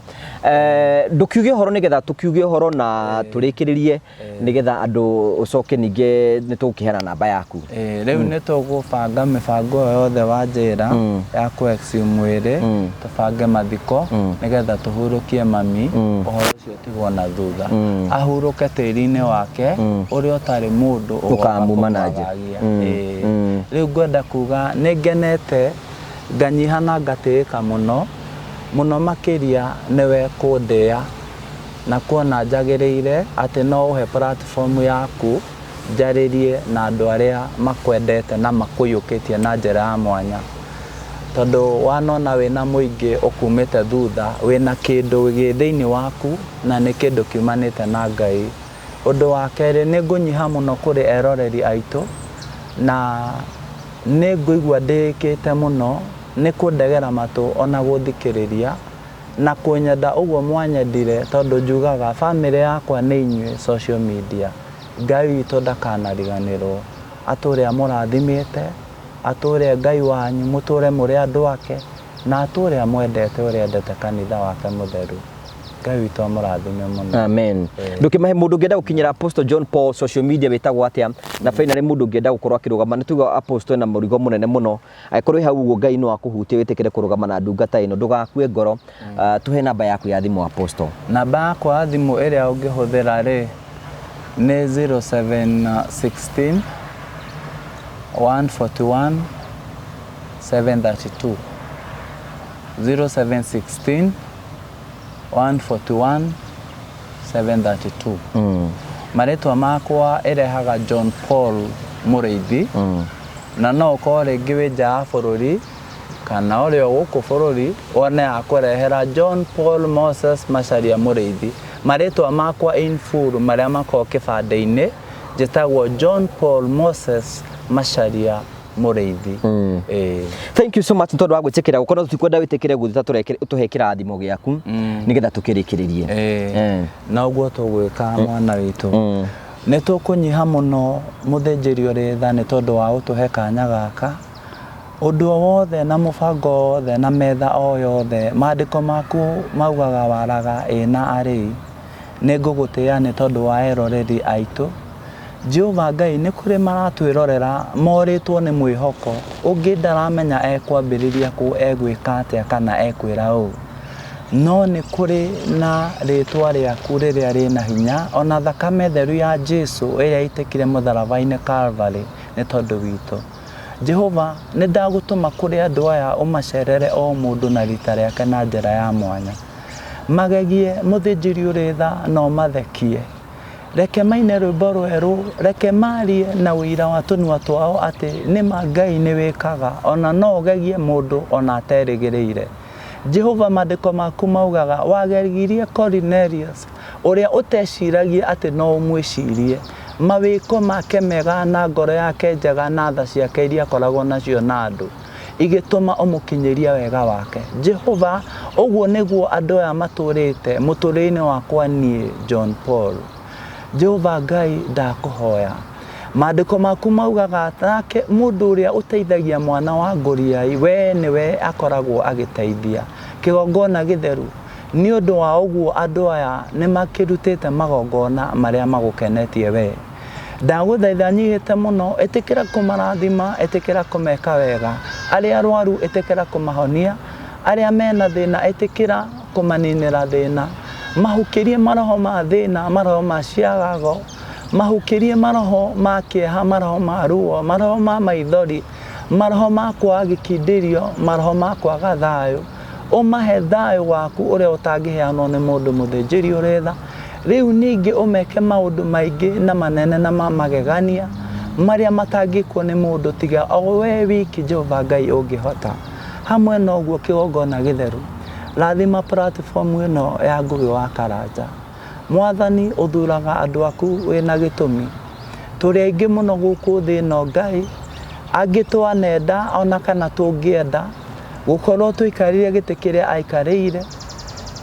[SPEAKER 1] Ndukiuge horo nigetha tukiuge horo na turikiririe nigetha andu ucoke ninge ni tukihena namba yaku.
[SPEAKER 2] Riu ni tugubanga mibango yothe wa njira ya ku exhumwire tubange mathiko nigetha tuhurukie mami uhoro ucio tigwo na thutha ahuruke tiri-ini wake uria utari mundu ukamumanaje. Riu ngwenda kuga ningenete nganyihana ngatirika muno makiria niwe kundia na kuona njagiriire ati no uhe platform yaku njaririe na andu aria makwendete na makuyukitie na njira ya mwanya tondu wanona wina muingi ukumite thutha wina kindu gi thiini waku na ni kindu kiumanite na Ngai. Undu wa keri ni ngunyiha muno kuri eroreri aitu na ni nguigua ndikite muno ni kundegera matu ona guthikiriria na kunyenda uguo mwanyendire tondu njugaga family yakwa ni inyue social media. Ngai witu ndakanariganirwo ature amurathimite ature Ngai wanyu muture muri andu ake na ature amwendete uria endete kanitha wake mutheru. Ngai witu amurathime muno.
[SPEAKER 1] Amen. Ndukimahe mundu ngenda gukinyira Apostle John Paul social media wetagwo atia na finally mundu ngenda gukorwo akirugama ni tuga Apostle na murigo munene muno akorwo hau uguo Ngai no akuhutie wetekere kurugama na ndungata ino ndugakue ngoro. Tuhe namba yaku ya thimu Apostle. Namba
[SPEAKER 2] yakwa ya thimu iria ungihuthira ri ni 0716 141 732 0716 141 732. Maritwa makwa irehaga John Paul Mureithi na no ko ringi winja bururi kana uri guku bururi one akurehera John Paul Moses Macharia Mureithi. Maritwa makwa in full maria mako kibande-ini jitagwo John Paul Moses Macharia Mureithi.
[SPEAKER 1] Thank you so much ntondo wa gwitikira gukorwo tutikwenda witikire guthita tuhe kirathimo giaku nigetha tukirikiririe
[SPEAKER 2] na uguo tugwika mwana witu ni tukunyiha muno muthinjiri uri tha ni tondu wa utuhe kanya gaka undu wothe na mubango wothe na metha o yothe maandiko maku maugaga waraga ina ari ni ngugutia ni tondu wa eroreri aitu. Jehova Ngai ni kuri maratwirorera moritwo ni mwihoko ungi ndaramenya ekwambiriria ku egwika atia kana ekwira u no ni kuri na ritwa riaku riria rina hinya ona thakame theru ya Jesu iria itekire mutharaba-ini Calvary ni tondu witu. Jehova ni ndagutuma kuri andu aya umacerere o mundu na rita riake na njira ya mwanya magegie muthinjiri uri tha no mathekie reke maine rwimbo rweru reke marie na wira wa tunua twao ati ni Ngai ni wikaga ona no ugegie mundu ona aterigiriire. Jehova maandiko maku maugaga wageririe Cornelius uria uteciragia ati no umwicirie mawiko make mega na ngoro yake njega na tha ciake iria akoragwo nacio na andu igituma umukinyiria wega wake. Jehova uguo niguo andu aya maturite muturire-ini wakwa nie John Paul. Jehova Ngai ndakuhoya Maandĩko maku maugaga nake mũndũ ũrĩa ũteithagia mwana wa ngũriai we nĩwe akoragwo agĩteithia kĩgongona gĩtheru. Nĩ ũndũ wa ũguo andũ aya nĩ makĩrutĩte magongona marĩa magũkenetie we. Ndagũthaitha nyihĩte mũno, ĩtĩkĩra kũmarathima, ĩtĩkĩra kũmeka wega. Arĩa arwaru ĩtĩkĩra kũmahonia, arĩa mena thĩna ĩtĩkĩra kũmaninĩra thĩna. Mahukĩrie maroho ma thĩna, maroho ma ciagago, mahukĩrie maroho ma kĩeha, maroho ma ruo, maroho ma maithori, maroho ma kwaga gĩkindĩrio, maroho ma kwaga thayũ. Ũmahe thayũ waku ũrĩa ũtangĩheanwo nĩ mũndũ mũthĩnjĩri ũrĩ tha. Rĩu ningĩ ũmeke maũndũ maingĩ na manene na magegania marĩa matangĩkwo nĩ mũndũ tiga o we wiki Jehova Ngai ũngĩhota. Hamwe na ũguo kĩgongona gĩtheru, rathima platform ĩno ya Ngũgĩ wa Karanja. Mwathani ũthuraga andũ aku wĩna gĩtũmi. Tũrĩ aingĩ mũno gũkũ thĩ ĩno Ngai, angĩ twanenda ona kana tũngĩenda gũkorwo tũikarĩire gĩtĩ kĩrĩa aikarĩire,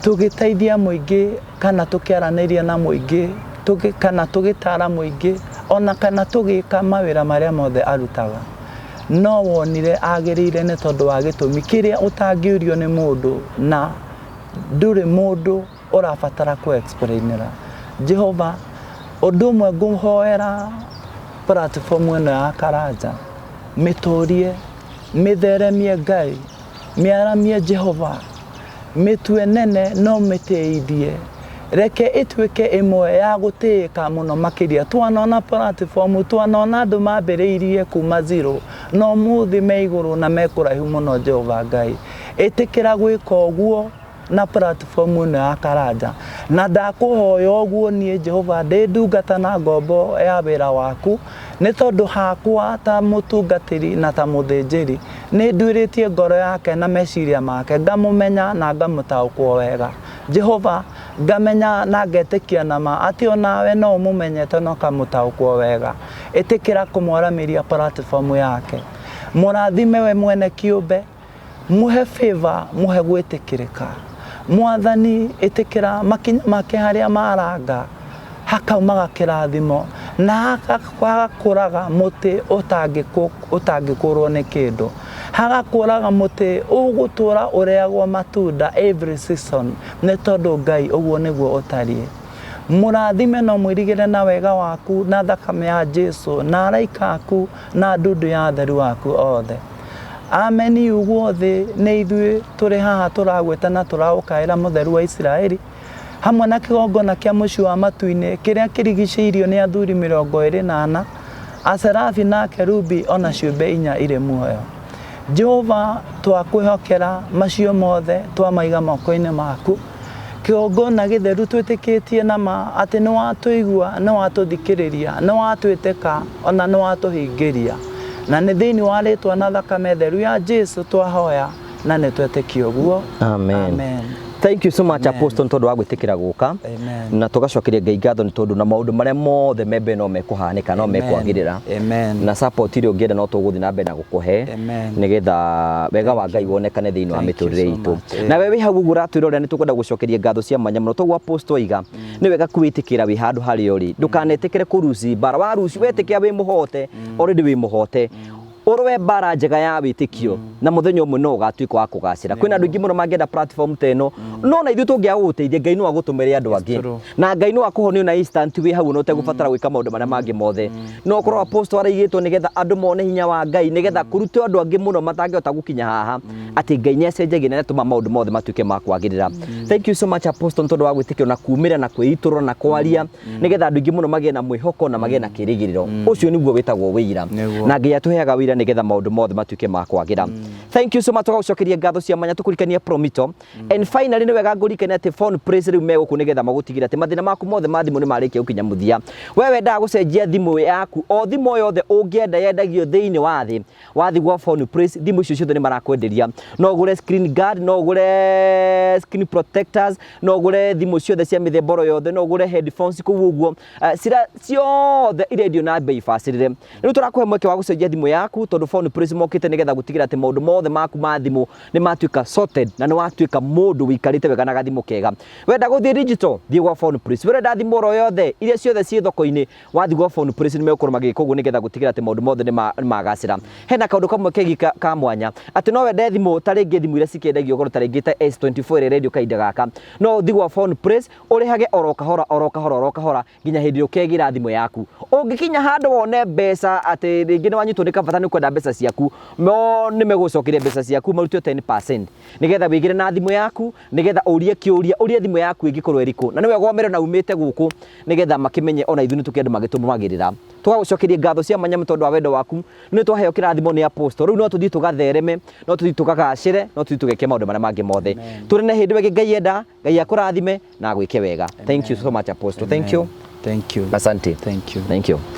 [SPEAKER 2] tũgĩteithia mũingĩ kana tũkĩaranĩria na mũingĩ, kana tũgĩtara mũingĩ, ona kana tũgĩka mawĩra marĩa mothe arutaga. No wonire agĩrĩire nĩ tondũ wa gĩtũmi kĩrĩa ũtangĩũrio nĩ mũndũ na ndũrĩ mũndũ ũrabatara kũ-explainĩra. Jehova, ũndũ ũmwe ngũhoera platform ĩno ya Karanja, mĩtũrie, mĩtheremie Ngai, mĩaramie Jehova, mĩtue nene no mĩtĩithie. Reke ĩtuĩke ĩmwe ya gũtĩĩka mũno makĩria. Twanona platform, twanona andũ mambĩrĩirie kuma zero, no mũthĩ me igũrũ na me kũraihu mũno Jehova Ngai. Ĩtĩkĩra gwĩka ũguo na platform ĩno ya Karanja. Na ndakũhoya ũguo niĩ Jehova ndĩ ndungata na ngombo ya wĩra waku, nĩ tondũ hakwa ta mũtungatĩri na ta mũthĩnjĩri nĩ nduĩrĩtie ngoro yake na meciria make, ngamũmenya na ngamũtaũkwo wega. Jehova, ngamenya na ngetĩkia nama atĩ onawe no ũmũmenyete no kamũtaũkwo wega. Ĩtĩkĩra kũmwaramĩria platform yake. Mũrathime we mwene kĩũmbe, muhe favor, muhe gwĩtĩkĩrĩka. Mwathani, ĩtĩkĩra makinya make harĩa maranga hakaumaga kĩrathimo na hagakũraga mũtĩ ũtangĩkũrwo nĩ kĩndũ. Hagakũraga mũtĩ ũgũtũra ũrĩagwo matunda every season, nĩ tondũ Ngai ũguo nĩguo ũtariĩ. Mũrathime no mwĩrigĩre na wega waku na thakame ya Jesu na araika aku na ndundu ya theru waku othe. Ameni uguo thĩ nĩ ithuĩ tũrĩ haha tũragwĩta na tũraũkaĩra mũtheru wa Isiraeli, hamwe na kĩgongona kĩa mũciĩ wa matu-inĩ kĩrĩa kĩrigicĩirio nĩ athuri 24, aserafi na kerubi ona ciũmbe 4 irĩ muoyo. Jehova, twakwĩhokera macio mothe twamaiga moko-inĩ maku. Kĩgongona gĩtheru twĩtĩkĩtie nama atĩ nĩ watũigua, nĩ watũthikĩrĩria, nĩ watwĩtĩka ona nĩ watũhingĩria. Na nĩ thĩinĩ wa rĩtwa na thakame theru ya Jesu twahoya na nĩ twetĩkia ũguo.
[SPEAKER 1] Amen.
[SPEAKER 2] Amen.
[SPEAKER 1] Thank you so much Apostle nĩ tondũ wa gwĩtĩkĩra gũka.
[SPEAKER 2] Amen.
[SPEAKER 1] Na tũgacokeria Ngai ngatho nĩ tondũ na maũndũ marĩa mothe membe no mekũhanĩka no mekwagĩrĩra.
[SPEAKER 2] Amen.
[SPEAKER 1] Na support iria ũngĩenda no tũgũthiĩ na mbere na gũkũhe nĩgetha wega wa Ngai wonekane thĩinĩ wa mĩtũrĩre itũ. Na we wĩ hau ũguo ũratwĩrora nĩ tũkwenda gũcokeria ngatho cia mwanya mũno tũguo Apostle oiga nĩ wega kwĩtĩkĩra wĩ handũ harĩa ũrĩ. Ndũkanetĩkĩre kũruci mbara, wa ruci wetĩkia wĩ mũhote, already wĩ mũhote. Ũrwe mbara njega ya wĩtĩkio na mũthenya ũmwe no ũgatuĩka wa kũgacĩra. Kwĩna andũ aingĩ mũno mangĩenda platform ta ĩno, no na ithuĩ tũngĩaga gũgũteithia Ngai no agũtũmĩre andũ angĩ. Na Ngai no akũhonia na instant wĩ hau no ũtegũbatara gwĩka maũndũ marĩa mangĩ mothe. No ũkorwo Apostle araigĩtwo nĩgetha andũ mone hinya wa Ngai, nĩgetha kũrutwo andũ angĩ mũno matangĩhota gũkinya haha, atĩ Ngai nĩacenjagia na nĩatũma maũndũ mothe matuĩke ma kwagĩrĩra. Thank you so much Apostle nĩ tondũ wa gwĩtĩkĩrwo na kuumĩra na kwĩitũrũra na kwaria, nĩgetha andũ aingĩ mũno magĩe na mwĩhoko na magĩe na kĩrĩgĩrĩro. Ũcio nĩguo wĩtagwo wĩira. Na Ngai atũheaga wĩira nĩgetha maũndũ mothe matuĩke ma kwagĩra. Thank you so much tũgacokeria ngatho cia mwanya tũkũrikania Promito. And finally nĩ wega ngũrikania atĩ Phone Praise rĩu megũkũ nĩgetha magũtigĩra atĩ mathĩna maku mothe ma thimũ nĩ marĩkia gũkinya mũthia. We wendaga gũcenjia thimũ yaku, o thimũ yothe ũngĩenda yendagio thĩinĩ wa thĩ, wathiĩ gwa Phone Praise, thimũ icio ciothe nĩ marakwenderia. No ũgũre screen guard, no ũgũre screen protectors, no ũgũre thimũ ciothe cia mĩthemba yothe, no ũgũre headphones kũu ũguo ciothe irendio na bei bacĩrĩre. Rĩu tũrakũhe mweke wa gũcenjia thimũ yaku tondu Phone Praise mokite nigetha gutigira ati maundu mothe maku ma thimu ni matuika sorted na ni watuika mundu wikarite wega na gathimu kega. Wenda guthie digital thie gwa Phone Praise. Wenda thimu ro yothe iria ciothe ci thoko-ini wathi gwa Phone Praise ni megukuru magika uguo nigetha gutigira ati maundu mothe ni magacira. Hena kaundu kamwe kegi ka mwanya ati no wende thimu ta ringi thimu iria cikendagio goro ta ringi ta S24 ire radio kaida gaka no thi gwa Phone Praise urihage oro kahora nginya hindi ukegira thimu yaku. Ungikinya handu wone mbeca ati ringi ni wanyitwo ni kabata ni kwenda mbeca ciaku no ni megucokeria mbeca ciaku marutio 10% nigetha wigire na thimu yaku nigetha urie kiuria thimu yaku ingikorwo iriku na niwe gomero na umite guku nigetha makimenye ona ithuni tukiendu magitumagirira tugagucokeria ngatho cia manya tondu wa wendo waku ni twaheo kirathimo ni apostle riu no tuthii tugathereme no tuthii tugagacire no tuthii tugeke maundu maria mangi mothe turi na hindi wege Ngai enda Ngai akurathime na gwike wega. Thank you so much apostle. Thank you
[SPEAKER 2] Thank you.
[SPEAKER 1] Asante.
[SPEAKER 2] Thank you.
[SPEAKER 1] Thank you.